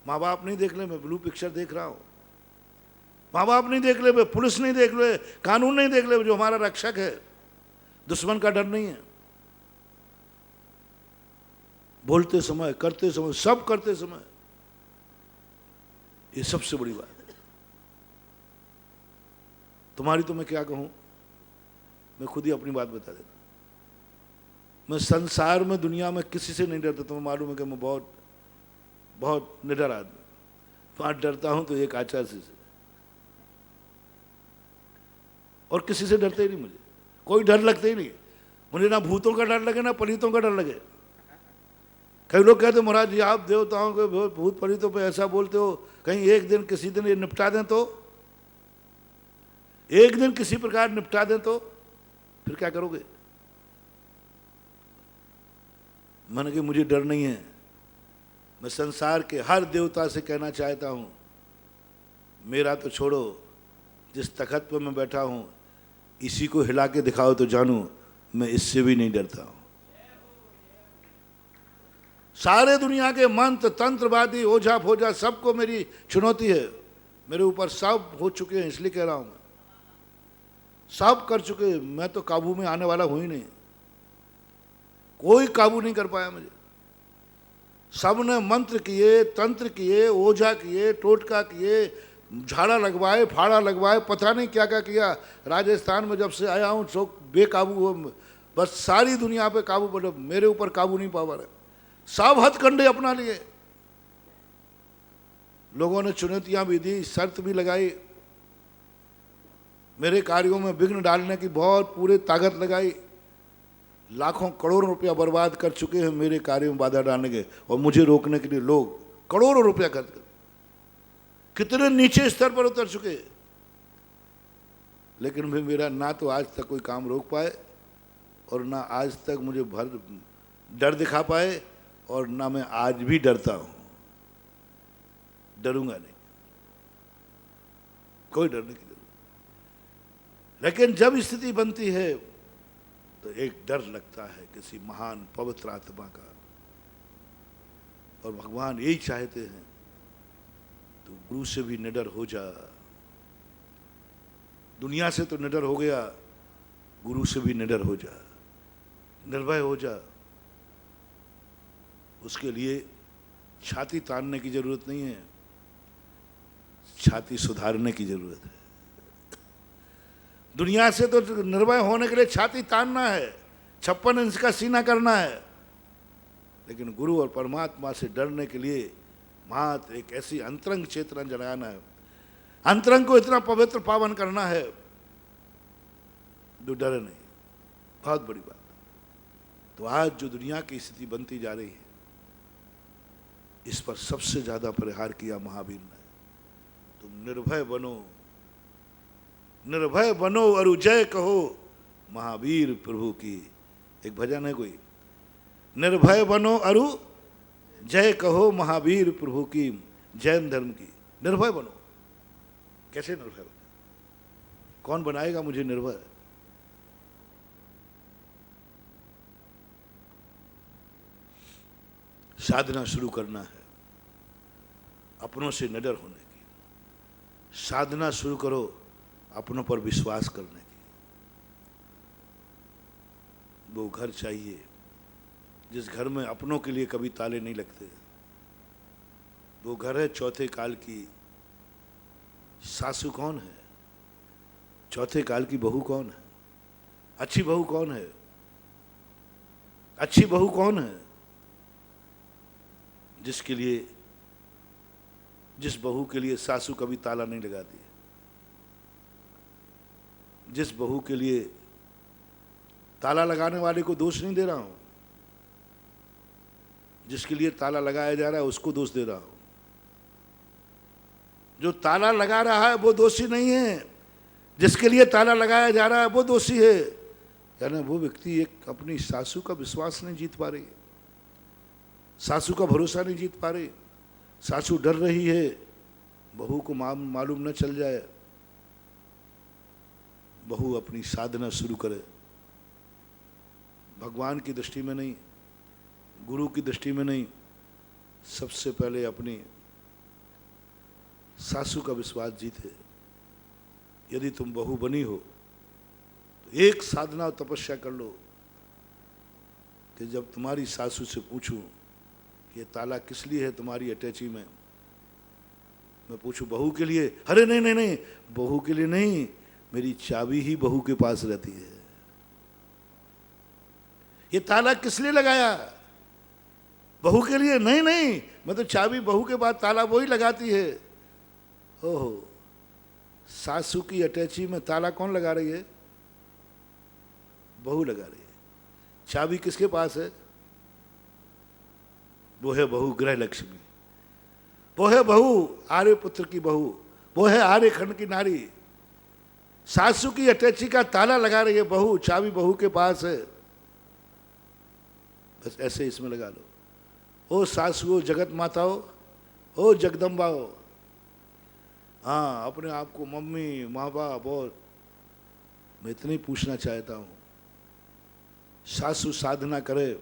माँ बाप नहीं देख ले, मैं ब्लू पिक्चर देख रहा हूं। माँ बाप नहीं देख ले, पुलिस नहीं देख ले, कानून नहीं देख ले, जो हमारा रक्षक है। दुश्मन का डर नहीं है। बोलते समय, करते समय, सब करते समय, ये सबसे बड़ी बात है। तुम्हारी तो मैं क्या कहूं, मैं खुद ही अपनी बात बता देता हूं। मैं संसार में, दुनिया में किसी से नहीं डरता। तुम्हें मालूम है कि मैं बहुत बहुत निडर आदमी। वहां डरता हूं तो एक आचार्य से, और किसी से डरते ही नहीं। मुझे कोई डर लगता ही नहीं। मुझे ना भूतों का डर लगे, ना पलितों का डर लगे। कई लोग कहते महाराज जी आप देवताओं के भूत पलितों पे ऐसा बोलते हो, कहीं एक दिन किसी दिन ये निपटा दें तो, एक दिन किसी प्रकार निपटा दें तो फिर क्या करोगे? मन के मुझे डर नहीं है। मैं संसार के हर देवता से कहना चाहता हूं, मेरा तो छोड़ो, जिस तखत पर मैं बैठा हूं इसी को हिला के दिखाओ तो जानू मैं इससे भी नहीं डरता हूं। सारे दुनिया के मंत्र तंत्रवादी ओझा फोझा सबको मेरी चुनौती है। मेरे ऊपर सब हो चुके हैं, इसलिए कह रहा हूं मैं, सब कर चुके। मैं तो काबू में आने वाला हूं ही नहीं। कोई काबू नहीं कर पाया मुझे। सबने मंत्र किए, तंत्र किए, ओझा किए, टोटका किए, झाड़ा लगवाए, फाड़ा लगवाए, पता नहीं क्या क्या किया। राजस्थान में जब से आया हूं तो बेकाबू हो, बस सारी दुनिया पे काबू पड़े, मेरे ऊपर काबू नहीं पा रहे। सब हथकंडे अपना लिए। लोगों ने चुनौतियां भी दी, शर्त भी लगाई, मेरे कार्यों में विघ्न डालने की बहुत पूरी ताकत लगाई। लाखों करोड़ों रुपया बर्बाद कर चुके हैं मेरे कार्यों में बाधा डालने के, और मुझे रोकने के लिए लोग करोड़ों रुपया खर्च कर, कितने नीचे स्तर पर उतर चुके। लेकिन भी मेरा ना तो आज तक कोई काम रोक पाए, और ना आज तक मुझे भर डर दिखा पाए, और ना मैं आज भी डरता हूं। डरूंगा नहीं, कोई डरने की जरूरत। लेकिन जब स्थिति बनती है तो एक डर लगता है किसी महान पवित्र आत्मा का, और भगवान यही चाहते हैं तो गुरु से भी निडर हो जा। दुनिया से तो निडर हो गया, गुरु से भी निडर हो जा, निर्भय हो जा। उसके लिए छाती तानने की जरूरत नहीं है, छाती सुधारने की जरूरत है। दुनिया से तो निर्भय होने के लिए छाती तानना है, 56 इंच का सीना करना है। लेकिन गुरु और परमात्मा से डरने के लिए मात्र एक ऐसी अंतरंग चेतना जगाना है, अंतरंग को इतना पवित्र पावन करना है जो डरे नहीं। बहुत बड़ी बात। तो आज जो दुनिया की स्थिति बनती जा रही है, इस पर सबसे ज्यादा प्रहार किया महावीर ने। तुम निर्भय बनो, निर्भय बनो और जय कहो महावीर प्रभु की। एक भजन है कोई, निर्भय बनो और जय कहो महावीर प्रभु की, जैन धर्म की। निर्भय बनो। कैसे निर्भय बनो? कौन बनाएगा मुझे निर्भय? साधना शुरू करना है अपनों से निडर होने की। साधना शुरू करो अपनों पर विश्वास करने की। वो घर चाहिए जिस घर में अपनों के लिए कभी ताले नहीं लगते। वो घर है चौथे काल की सासू कौन है? चौथे काल की बहू कौन है? अच्छी बहू कौन है? अच्छी बहू कौन है? जिसके लिए, जिस बहू के लिए सासू कभी ताला नहीं लगाती, जिस बहू के लिए ताला लगाने वाले को दोष नहीं दे रहा हूं, जिसके लिए ताला लगाया जा रहा है उसको दोष दे रहा हूं। जो ताला लगा रहा है वो दोषी नहीं है, जिसके लिए ताला लगाया जा रहा है वो दोषी है, यानी वो व्यक्ति एक अपनी सासू का विश्वास नहीं जीत पा रही है, सासू का भरोसा नहीं जीत पा रही, सासू डर रही है बहू को मालूम न चल जाए, बहू अपनी साधना शुरू करे, भगवान की दृष्टि में नहीं, गुरु की दृष्टि में नहीं, सबसे पहले अपनी सासू का विश्वास जीते। यदि तुम बहू बनी हो तो एक साधना और तपस्या कर लो कि जब तुम्हारी सासू से पूछूं कि ये ताला किस लिए है तुम्हारी अटैची में, मैं पूछूं बहू के लिए, अरे नहीं नहीं नहीं, बहू के लिए नहीं, मेरी चाबी ही बहू के पास रहती है। ये ताला किस लिए लगाया, बहू के लिए, नहीं नहीं, मैं तो चाबी बहू के बाद ताला वही लगाती है। ओहो, सासू की अटैची में ताला कौन लगा रही है, बहू लगा रही है। चाबी किसके पास है, वो है बहू गृह लक्ष्मी, वो है बहू आर्य पुत्र की बहू, वो है आर्य खंड की नारी। सासू की अटैची का ताला लगा रही है बहू, चाबी बहू के पास है। बस ऐसे इसमें लगा लो, ओ सासुओ जगत माताओ, ओ जगदम्बाओ, हाँ अपने आप को मम्मी माँ बाप, और मैं इतना ही पूछना चाहता हूँ, सासू साधना करे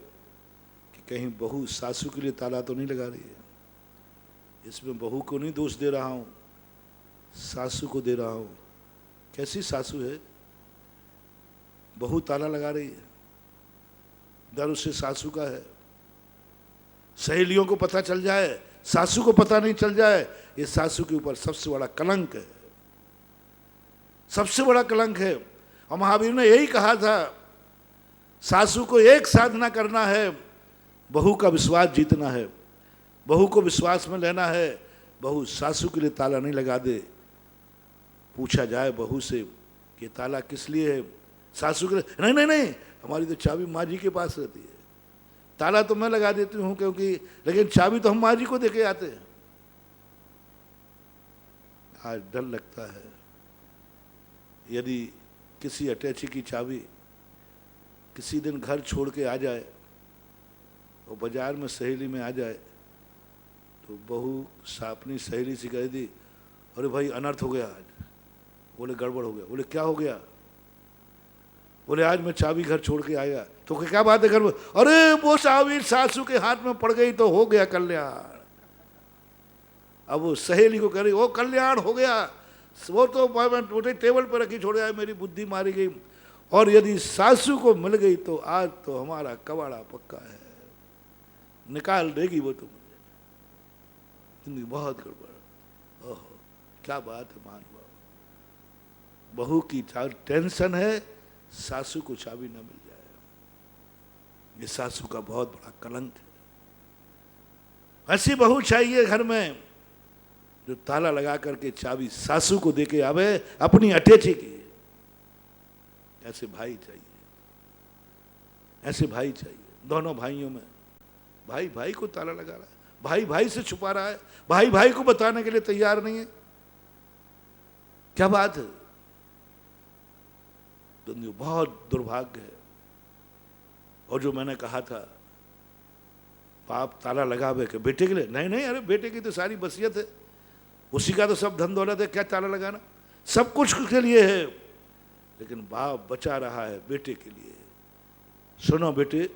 कि कहीं बहू सासू के लिए ताला तो नहीं लगा रही है। इसमें बहू को नहीं दोष दे रहा हूँ, सासू को दे रहा हूँ। कैसी सासू है, बहू ताला लगा रही है, डर उसे सासू का है, सहेलियों को पता चल जाए, सासू को पता नहीं चल जाए, ये सासू के ऊपर सबसे बड़ा कलंक है, सबसे बड़ा कलंक है। और महावीर ने यही कहा था, सासू को एक साधना करना है, बहू का विश्वास जीतना है, बहू को विश्वास में लेना है। बहू सासू के लिए ताला नहीं लगा दे, पूछा जाए बहू से कि ताला किस लिए है, सासू के लिए, नहीं नहीं नहीं, हमारी तो चाबी माँ जी के पास रहती है, ताला तो मैं लगा देती हूँ क्योंकि, लेकिन चाबी तो हम माँ जी को देके आते हैं। आज डर लगता है यदि किसी अटैची की चाबी किसी दिन घर छोड़ के आ जाए और बाजार में सहेली में आ जाए, तो बहू अपनी सहेली से कह दी, अरे भाई अनर्थ हो गया आज, बोले गड़बड़ हो गया, बोले क्या हो गया, बोले आज मैं चाबी घर छोड़ के आया, तो क्या बात है घर में, अरे वो चाबी सासू के हाथ में पड़ गई तो हो गया कल्याण। अब वो सहेली को कह रही, वो कल्याण हो गया, वो तो मैं टेबल पर रखी छोड़ आया, मेरी बुद्धि मारी गई, और यदि सासू को मिल गई तो आज तो हमारा कबाड़ा पक्का है, निकाल देगी वो तो मुझे, जिंदगी बहुत गड़बड़। ओहो क्या बात है महानुभाव, बहू की टेंशन है सासू को चाबी न मिल जाए, ये सासू का बहुत बड़ा कलंक है। ऐसी बहू चाहिए घर में जो ताला लगा करके चाबी सासू को देके आवे अपनी अटैची की। ऐसे भाई चाहिए, ऐसे भाई चाहिए। दोनों भाइयों में भाई भाई को ताला लगा रहा है, भाई भाई से छुपा रहा है, भाई भाई को बताने के लिए तैयार नहीं है, क्या बात है। बहुत दुर्भाग्य है। और जो मैंने कहा था बाप ताला लगावे के बेटे के लिए, नहीं नहीं, अरे बेटे की तो सारी बसियत है, उसी का तो सब धन दौलत है, क्या ताला लगाना, सब कुछ के लिए है, लेकिन बाप बचा रहा है बेटे के लिए। सुनो बेटे,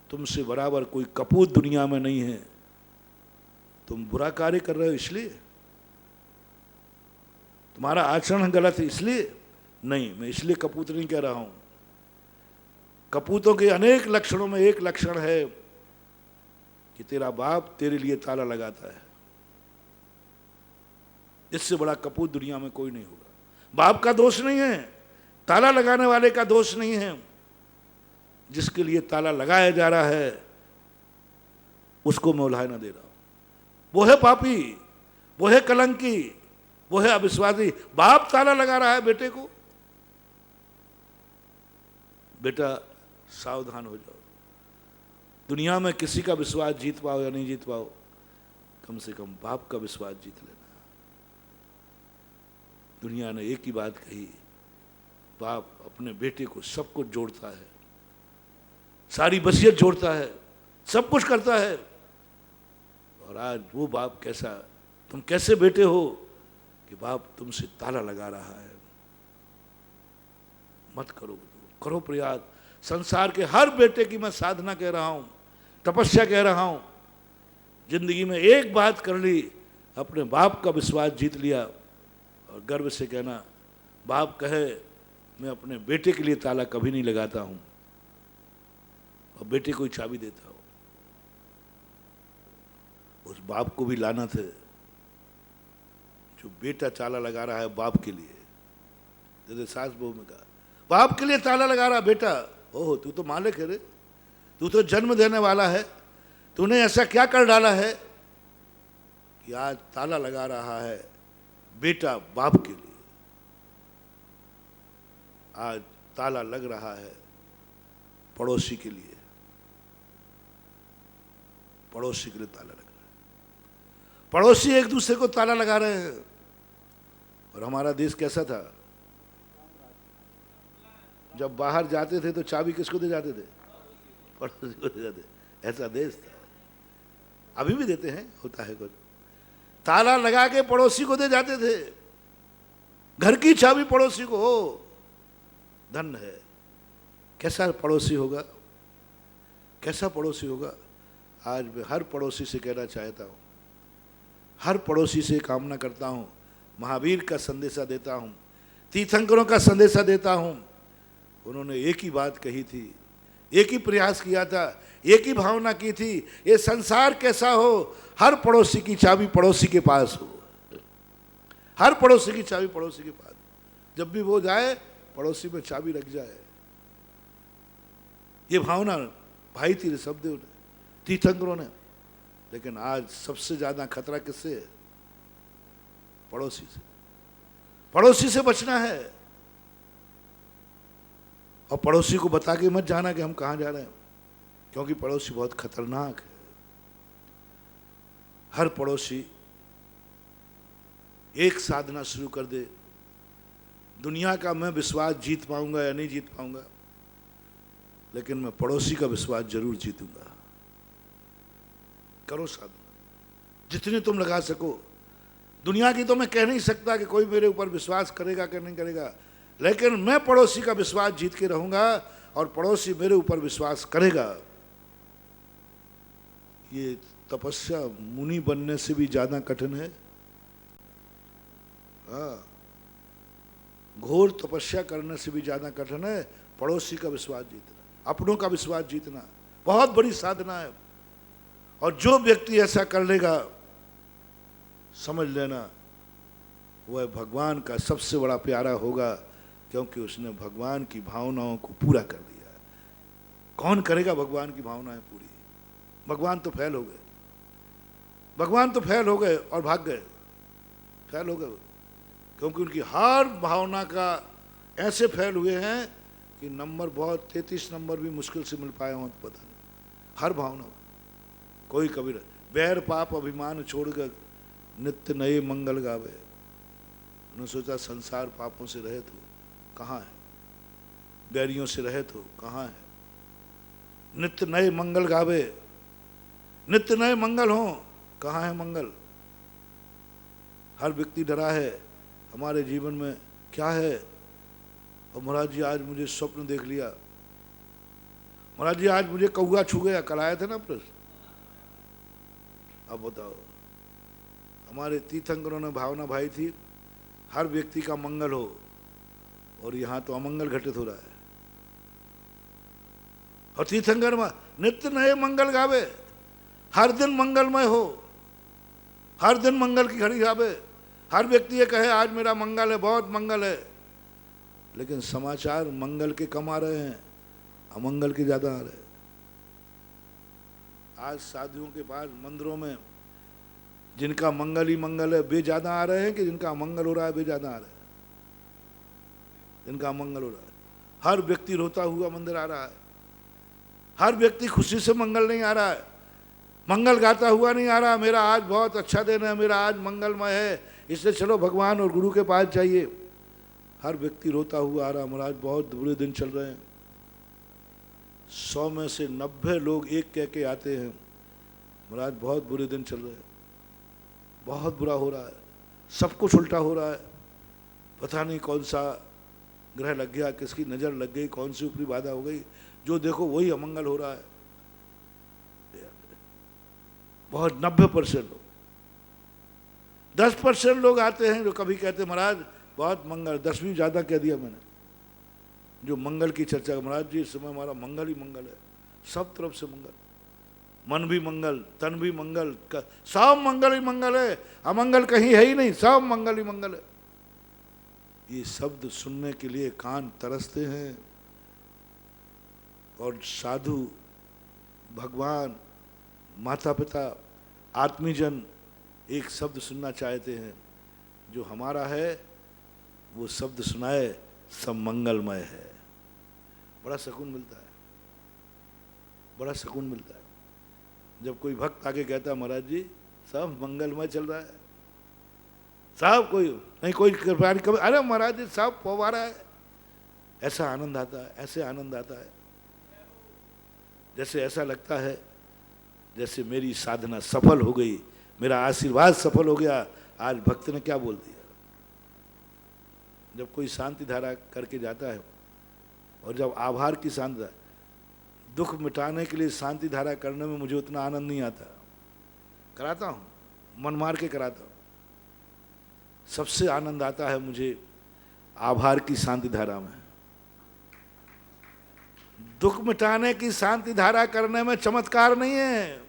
तुमसे बराबर कोई कपूत दुनिया में नहीं है, तुम बुरा कार्य कर रहे हो इसलिए, तुम्हारा आचरण गलत है इसलिए नहीं, मैं इसलिए कपूत नहीं कह रहा हूं। कपूतों के अनेक लक्षणों में एक लक्षण है कि तेरा बाप तेरे लिए ताला लगाता है, इससे बड़ा कपूत दुनिया में कोई नहीं होगा। बाप का दोष नहीं है, ताला लगाने वाले का दोष नहीं है, जिसके लिए ताला लगाया जा रहा है उसको मैं उल्हाय ना दे रहा हूं, वो है पापी, वो है कलंकी, वो है अविश्वासी। बाप ताला लगा रहा है बेटे को, बेटा सावधान हो जाओ, दुनिया में किसी का विश्वास जीत पाओ या नहीं जीत पाओ, कम से कम बाप का विश्वास जीत लेना। दुनिया ने एक ही बात कही, बाप अपने बेटे को सब कुछ जोड़ता है, सारी वसीयत जोड़ता है, सब कुछ करता है। और आज वो बाप कैसा, तुम कैसे बेटे हो कि बाप तुमसे ताला लगा रहा है। मत करो, करो प्रयास। संसार के हर बेटे की मैं साधना कह रहा हूं, तपस्या कह रहा हूं। जिंदगी में एक बात कर ली, अपने बाप का विश्वास जीत लिया और गर्व से कहना, बाप कहे मैं अपने बेटे के लिए ताला कभी नहीं लगाता हूं और बेटे को ही चाबी देता हूं। उस बाप को भी लानत है जो बेटा ताला लगा रहा है बाप के लिए। जैसे सास बहू में कहा, बाप के लिए ताला लगा रहा बेटा, ओह तू तो मालिक है रे, तू तो जन्म देने वाला है, तूने ऐसा क्या कर डाला है कि आज ताला लगा रहा है बेटा बाप के लिए। आज ताला लग रहा है पड़ोसी के लिए, पड़ोसी के लिए ताला लग रहा है। पड़ोसी एक दूसरे को ताला लगा रहे हैं। और हमारा देश कैसा था, जब बाहर जाते थे तो चाबी किसको दे जाते थे? पड़ोसी को दे जाते। ऐसा देश था। अभी भी देते हैं, होता है कुछ। ताला लगा के पड़ोसी को दे जाते थे। घर की चाबी पड़ोसी को हो, धन है। कैसा पड़ोसी होगा, कैसा पड़ोसी होगा। आज मैं हर पड़ोसी से कहना चाहता हूँ, हर पड़ोसी से कामना करता हूँ, महावीर का संदेशा देता हूँ, तीर्थंकरों का संदेशा देता हूँ। उन्होंने एक ही बात कही थी, एक ही प्रयास किया था, एक ही भावना की थी, ये संसार कैसा हो, हर पड़ोसी की चाबी पड़ोसी के पास हो। हर पड़ोसी की चाबी पड़ोसी के पास, जब भी वो जाए पड़ोसी में चाबी रख जाए। ये भावना भाई थी ऋषभदेव ने, तीर्थंकरों ने। लेकिन आज सबसे ज्यादा खतरा किससे है? पड़ोसी से। पड़ोसी से बचना है। और पड़ोसी को बता के मत जाना कि हम कहाँ जा रहे हैं, क्योंकि पड़ोसी बहुत खतरनाक है। हर पड़ोसी एक साधना शुरू कर दे, दुनिया का मैं विश्वास जीत पाऊंगा या नहीं जीत पाऊंगा, लेकिन मैं पड़ोसी का विश्वास जरूर जीतूंगा। करो साधना जितनी तुम लगा सको। दुनिया की तो मैं कह नहीं सकता कि कोई मेरे ऊपर विश्वास करेगा कि नहीं करेगा, लेकिन मैं पड़ोसी का विश्वास जीत के रहूंगा और पड़ोसी मेरे ऊपर विश्वास करेगा। ये तपस्या मुनि बनने से भी ज्यादा कठिन है। हाँ, घोर तपस्या करने से भी ज्यादा कठिन है पड़ोसी का विश्वास जीतना, अपनों का विश्वास जीतना। बहुत बड़ी साधना है। और जो व्यक्ति ऐसा कर लेगा, समझ लेना वह भगवान का सबसे बड़ा प्यारा होगा, क्योंकि उसने भगवान की भावनाओं को पूरा कर दिया। कौन करेगा भगवान की भावनाएं पूरी? भगवान तो फैल हो गए, भगवान तो फैल हो गए और भाग गए, फैल हो गए, क्योंकि उनकी हर भावना का ऐसे फैल हुए हैं कि नंबर बहुत 33 नंबर भी मुश्किल से मिल पाए हों, पता नहीं। हर भावना, कोई कबीर बैर पाप अभिमान छोड़कर नित्य नए मंगल गावे। उन्होंने सोचा संसार पापों से रहित हो, कहाँ है? बैरियों से रहित हो, कहाँ है? नित्य नए मंगल गावे, नित्य नए मंगल हो, कहाँ है मंगल? हर व्यक्ति डरा है हमारे जीवन में क्या है। और महाराज जी आज मुझे स्वप्न देख लिया, महाराज जी आज मुझे कौआ छू गया। कल आया था ना प्रश्न। अब बताओ, हमारे तीर्थंकरों ने भावना भाई थी हर व्यक्ति का मंगल हो, और यहाँ तो अमंगल घटित हो रहा है। और तीर्थंकर में नित्य नए मंगल गावे, हर दिन मंगलमय हो, हर दिन मंगल की घड़ी गावे। हर व्यक्ति ये कहे आज मेरा मंगल है, बहुत मंगल है, लेकिन समाचार मंगल के कम आ रहे हैं, अमंगल के ज्यादा आ रहे हैं। आज साधुओं के पास मंदिरों में जिनका मंगल ही मंगल है वे ज्यादा आ रहे हैं कि जिनका अमंगल हो रहा है वे ज्यादा आ रहे हैं? जिनका अमंगल हो रहा है। हर व्यक्ति रोता हुआ मंदिर आ रहा है, हर व्यक्ति खुशी से मंगल नहीं आ रहा है, मंगल गाता हुआ नहीं आ रहा। मेरा आज बहुत अच्छा दिन है, मेरा आज मंगलमय है, इसलिए चलो भगवान और गुरु के पास जाइए। हर व्यक्ति रोता हुआ आ रहा, महाराज बहुत बुरे दिन चल रहे हैं। 100 में से 90 लोग एक कह के आते हैं, महाराज बहुत बुरे दिन चल रहे हैं, बहुत बुरा हो रहा है, सब कुछ उल्टा हो रहा है, पता नहीं कौन सा ग्रह लग गया, किसकी नज़र लग गई, कौन सी ऊपरी बाधा हो गई, जो देखो वही अमंगल हो रहा है। बहुत 90% लोग, 10% लोग आते हैं जो कभी कहते महाराज बहुत मंगल, 10 ज़्यादा कह दिया मैंने, जो मंगल की चर्चा, महाराज जी इस समय हमारा मंगल ही मंगल है, सब तरफ से मंगल, मन भी मंगल, तन भी मंगल, सब मंगल ही मंगल है, अमंगल कहीं है ही नहीं, सब मंगल ही मंगल है। ये शब्द सुनने के लिए कान तरसते हैं और साधु, भगवान, माता पिता, आत्मीजन एक शब्द सुनना चाहते हैं जो हमारा है, वो शब्द सुनाए सब मंगलमय है। बड़ा सुकून मिलता है, बड़ा सुकून मिलता है जब कोई भक्त आके कहता है महाराज जी सब मंगलमय चल रहा है, सब कोई नहीं, कोई कृपा नहीं, अरे महाराज जी सब फव्वारा है, ऐसा आनंद आता है, ऐसे आनंद आता है, जैसे ऐसा लगता है जैसे मेरी साधना सफल हो गई, मेरा आशीर्वाद सफल हो गया। आज भक्त ने क्या बोल दिया। जब कोई शांति धारा करके जाता है और जब आभार की शांति, दुख मिटाने के लिए शांति धारा करने में मुझे उतना आनंद नहीं आता, कराता हूँ, मन मार के कराता हूँ। सबसे आनंद आता है मुझे आभार की शांति धारा में। दुख मिटाने की शांति धारा करने में चमत्कार नहीं है,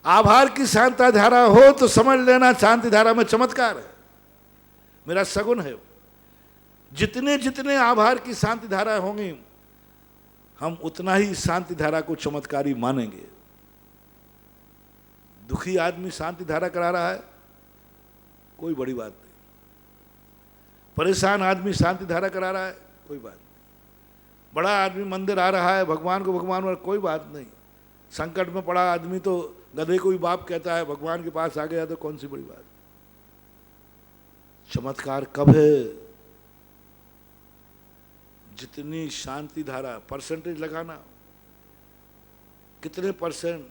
आभार की शांति धारा हो तो समझ लेना शांति धारा में चमत्कार है, मेरा सगुन है। जितने जितने आभार की शांति धारा होंगी हम उतना ही शांति धारा को चमत्कारी मानेंगे। दुखी आदमी शांति धारा करा रहा है, कोई बड़ी बात नहीं। परेशान आदमी शांति धारा करा रहा है, कोई बात नहीं। बड़ा आदमी मंदिर आ रहा है, भगवान को भगवान, कोई बात नहीं। संकट में पड़ा आदमी तो गधे को भी बाप कहता है, भगवान के पास आ गया तो कौन सी बड़ी बात। चमत्कार कब है? जितनी शांति धारा, परसेंटेज लगाना, कितने परसेंट,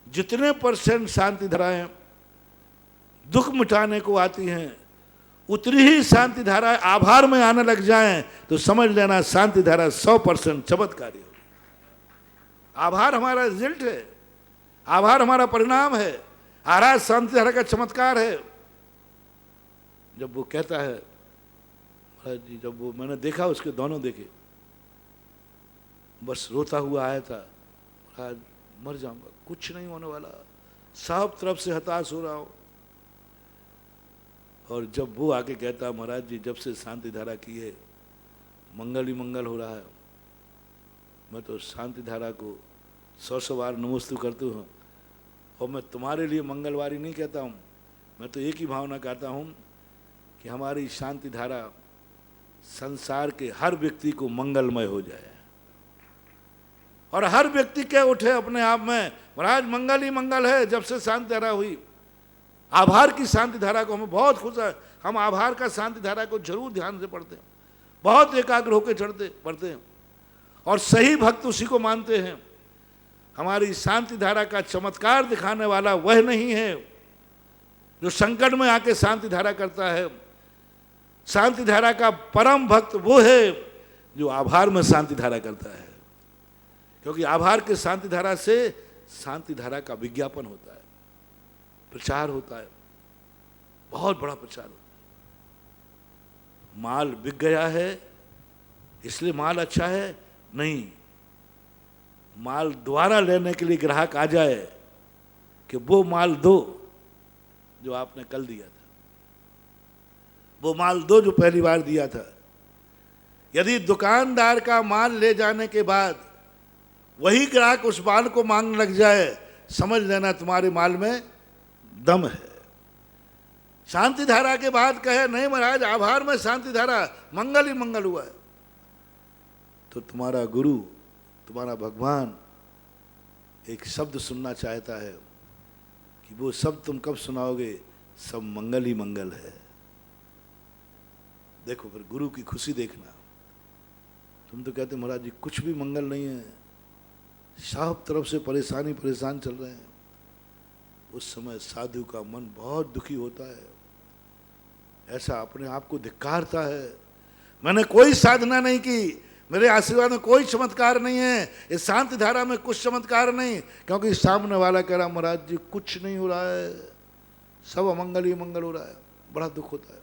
जितने परसेंट शांति धाराएं दुख मिटाने को आती हैं उतनी ही शांति धारा आभार में आने लग जाएं तो समझ लेना शांति धारा 100% चमत्कारी हो। आभार हमारा रिजल्ट है, आभार हमारा परिणाम है, आराध शांति धारा का चमत्कार है। जब वो कहता है महाराज जी, जब वो मैंने देखा, उसके दोनों देखे, बस रोता हुआ आया था, महाराज मर जाऊंगा, कुछ नहीं होने वाला, सब तरफ से हताश हो रहा हूं। और जब वो आके कहता महाराज जी जब से शांति धारा की है मंगल ही मंगल हो रहा है, मैं तो शांति धारा को 100 बार नमोस्तु करता हूँ। और मैं तुम्हारे लिए मंगलवारी नहीं कहता हूँ, मैं तो एक ही भावना कहता हूँ कि हमारी शांति धारा संसार के हर व्यक्ति को मंगलमय हो जाए और हर व्यक्ति कह उठे अपने आप में महाराज मंगल ही मंगल है। जब से शांति धारा हुई, आभार की शांति धारा को हमें बहुत खुश है, हम आभार का शांति धारा को जरूर ध्यान से पढ़ते हैं, बहुत एकाग्र होकर पढ़ते हैं और सही भक्त उसी को मानते हैं। हमारी शांति धारा का चमत्कार दिखाने वाला वह नहीं है जो संकट में आके शांति धारा करता है। शांति धारा का परम भक्त वो है जो आभार में शांति धारा करता है, क्योंकि आभार के शांति धारा से शांति धारा का विज्ञापन होता है, प्रचार होता है, बहुत बड़ा प्रचार होता है। माल बिक गया है इसलिए माल अच्छा है नहीं, माल दोबारा लेने के लिए ग्राहक आ जाए कि वो माल दो जो आपने कल दिया था, वो माल दो जो पहली बार दिया था। यदि दुकानदार का माल ले जाने के बाद वही ग्राहक उस माल को मांगने लग जाए, समझ लेना तुम्हारे माल में दम है। शांति धारा के बाद कहे नहीं महाराज आभार में शांति धारा, मंगल ही मंगल हुआ है, तो तुम्हारा गुरु, तुम्हारा भगवान एक शब्द सुनना चाहता है कि वो शब्द तुम कब सुनाओगे सब मंगल ही मंगल है। देखो फिर गुरु की खुशी देखना। तुम तो कहते महाराज जी कुछ भी मंगल नहीं है, सब तरफ से परेशान चल रहे हैं। उस समय साधु का मन बहुत दुखी होता है, ऐसा अपने आप को धिक्कारता है। मैंने कोई साधना नहीं की, मेरे आशीर्वाद में कोई चमत्कार नहीं है, इस शांति धारा में कुछ चमत्कार नहीं, क्योंकि सामने वाला कह रहा महाराज जी कुछ नहीं हो रहा है, सब अमंगल ही मंगल हो रहा है। बड़ा दुख होता है।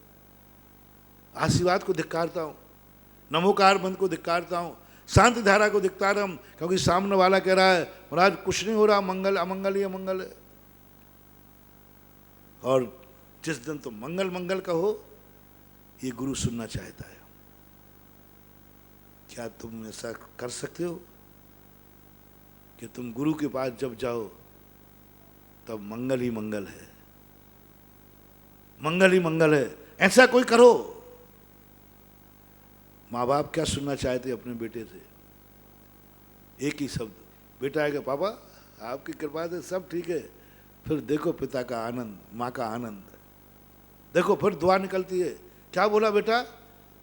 आशीर्वाद को धिक्कारता हूँ, नमोकार बंद को धिक्कारता हूँ, शांति धारा को धिक्कार हूँ, क्योंकि सामने वाला कह रहा है महाराज कुछ नहीं हो रहा, मंगल अमंगल ही अमंगल है। और जिस दिन तुम मंगल मंगल कहो, ये गुरु सुनना चाहता है। क्या तुम ऐसा कर सकते हो कि तुम गुरु के पास जब जाओ तब मंगल ही मंगल है, मंगल ही मंगल है, ऐसा कोई करो। माँ बाप क्या सुनना चाहते अपने बेटे से? एक ही शब्द, बेटा है कि पापा आपकी कृपा से सब ठीक है। फिर देखो पिता का आनंद, माँ का आनंद, देखो फिर दुआ निकलती है। क्या बोला बेटा?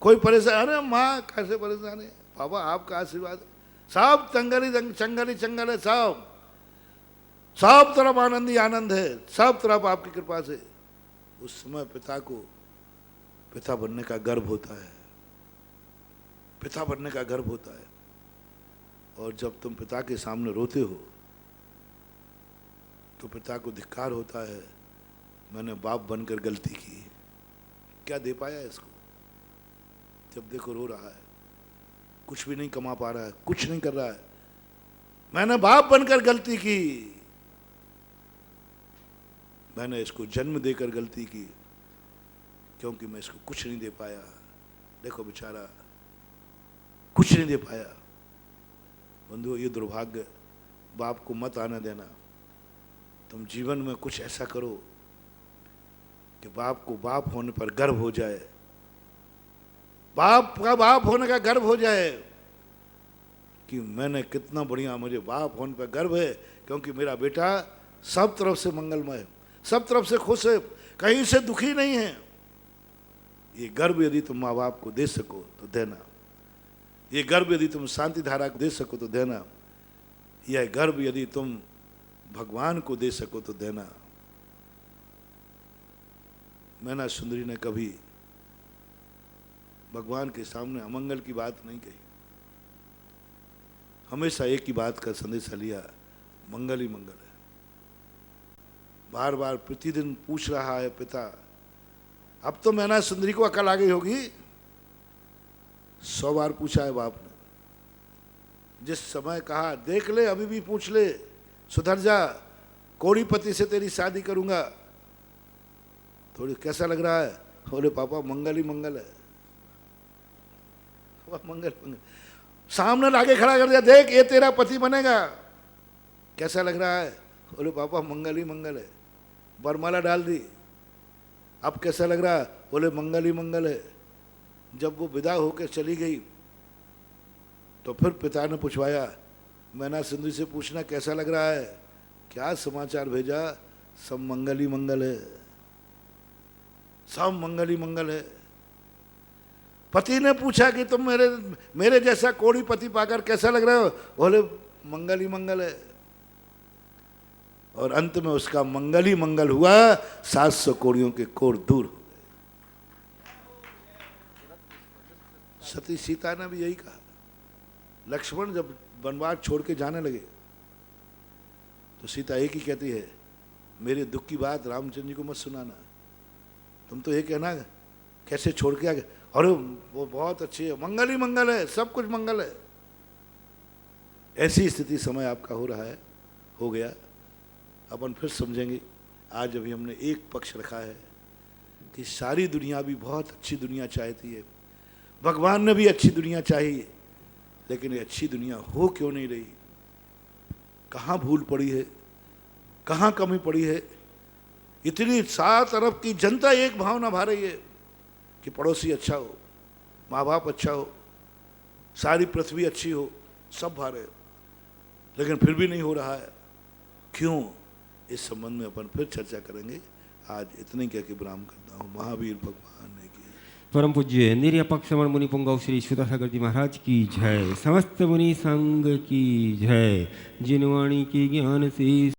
कोई परेशान? अरे माँ कैसे परेशान है, पापा आपका आशीर्वाद, सब चंगली चंगल है, सब तरफ आनंद ही आनंद है, सब तरफ आपकी कृपा से। उस समय पिता को पिता बनने का गर्व होता है, पिता बनने का गर्व होता है। और जब तुम पिता के सामने रोते हो तो पिता को धिक्कार होता है, मैंने बाप बनकर गलती की, क्या दे पाया इसको? जब देखो रो रहा है, कुछ भी नहीं कमा पा रहा है, कुछ नहीं कर रहा है, मैंने बाप बनकर गलती की, मैंने इसको जन्म देकर गलती की, क्योंकि मैं इसको कुछ नहीं दे पाया। देखो बेचारा कुछ नहीं दे पाया। बंधुओं, ये दुर्भाग्य बाप को मत आने देना। तुम जीवन में कुछ ऐसा करो कि बाप को बाप होने पर गर्व हो जाए, बाप का बाप होने का गर्व हो जाए कि मैंने कितना बढ़िया, मुझे बाप होने पर गर्व है, क्योंकि मेरा बेटा सब तरफ से मंगलमय है, सब तरफ से खुश है, कहीं से दुखी नहीं है। ये गर्व यदि तुम माँ बाप को दे सको तो देना, ये गर्व यदि तुम शांति धारा को दे सको तो देना, यह गर्व यदि तुम भगवान को दे सको तो देना। मैना सुंदरी ने कभी भगवान के सामने अमंगल की बात नहीं कही, हमेशा एक ही बात का संदेशा लिया, मंगल ही मंगल है। बार बार प्रतिदिन पूछ रहा है पिता। अब तो मैना सुंदरी को अकल आ गई होगी, 100 बार पूछा है बाप ने। जिस समय कहा देख ले, अभी भी पूछ ले, सुधर जा, कौड़ीपति से तेरी शादी करूंगा। थोड़ी कैसा लग रहा है? बोले पापा मंगल ही मंगल है, मंगल मंगल। सामने लाके खड़ा कर दिया, देख ये तेरा पति बनेगा, कैसा लग रहा है? बोले पापा मंगल ही मंगल है। बरमाला डाल दी, अब कैसा लग रहा है? बोले मंगल ही मंगल है। जब वो विदा होकर चली गई तो फिर पिता ने पूछवाया, मैना सिंधु से पूछना कैसा लग रहा है, क्या समाचार भेजा? सब मंगल ही मंगल है, सब मंगल ही मंगल है। पति ने पूछा कि तुम मेरे जैसा कोड़ी पति पाकर कैसा लग रहे हो? बोले मंगल ही मंगल है। और अंत में उसका मंगल ही मंगल हुआ, 700 कोड़ियों के कोड़ दूर हो गए। सती सीता ने भी यही कहा। लक्ष्मण जब वनवास छोड़ के जाने लगे तो सीता एक ही कहती है, मेरे दुख की बात रामचंद्र जी को मत सुनाना, तुम तो ये कहना कैसे छोड़ के आ गए। अरे वो बहुत अच्छी है, मंगल ही मंगल है, सब कुछ मंगल है। ऐसी स्थिति समय आपका हो रहा है, हो गया। अपन फिर समझेंगे। आज अभी हमने एक पक्ष रखा है कि सारी दुनिया भी बहुत अच्छी दुनिया चाहती है, भगवान ने भी अच्छी दुनिया चाहिए, लेकिन ये अच्छी दुनिया हो क्यों नहीं रही? कहाँ भूल पड़ी है, कहाँ कमी पड़ी है? इतनी 7 अरब की जनता एक भावना भा रही है कि पड़ोसी अच्छा हो, माँ बाप अच्छा हो, सारी पृथ्वी अच्छी हो, सब भा रहे, लेकिन फिर भी नहीं हो रहा है। क्यों? इस संबंध में अपन फिर चर्चा करेंगे। आज इतने कह के विराम करता हूँ। महावीर भगवान ने की। परम पूज्य निर्यापक श्रवण मुनि पुंगव श्री सुधासागर जी महाराज की जय। समस्त मुनि संघ की जय। जिनवाणी की ज्ञान से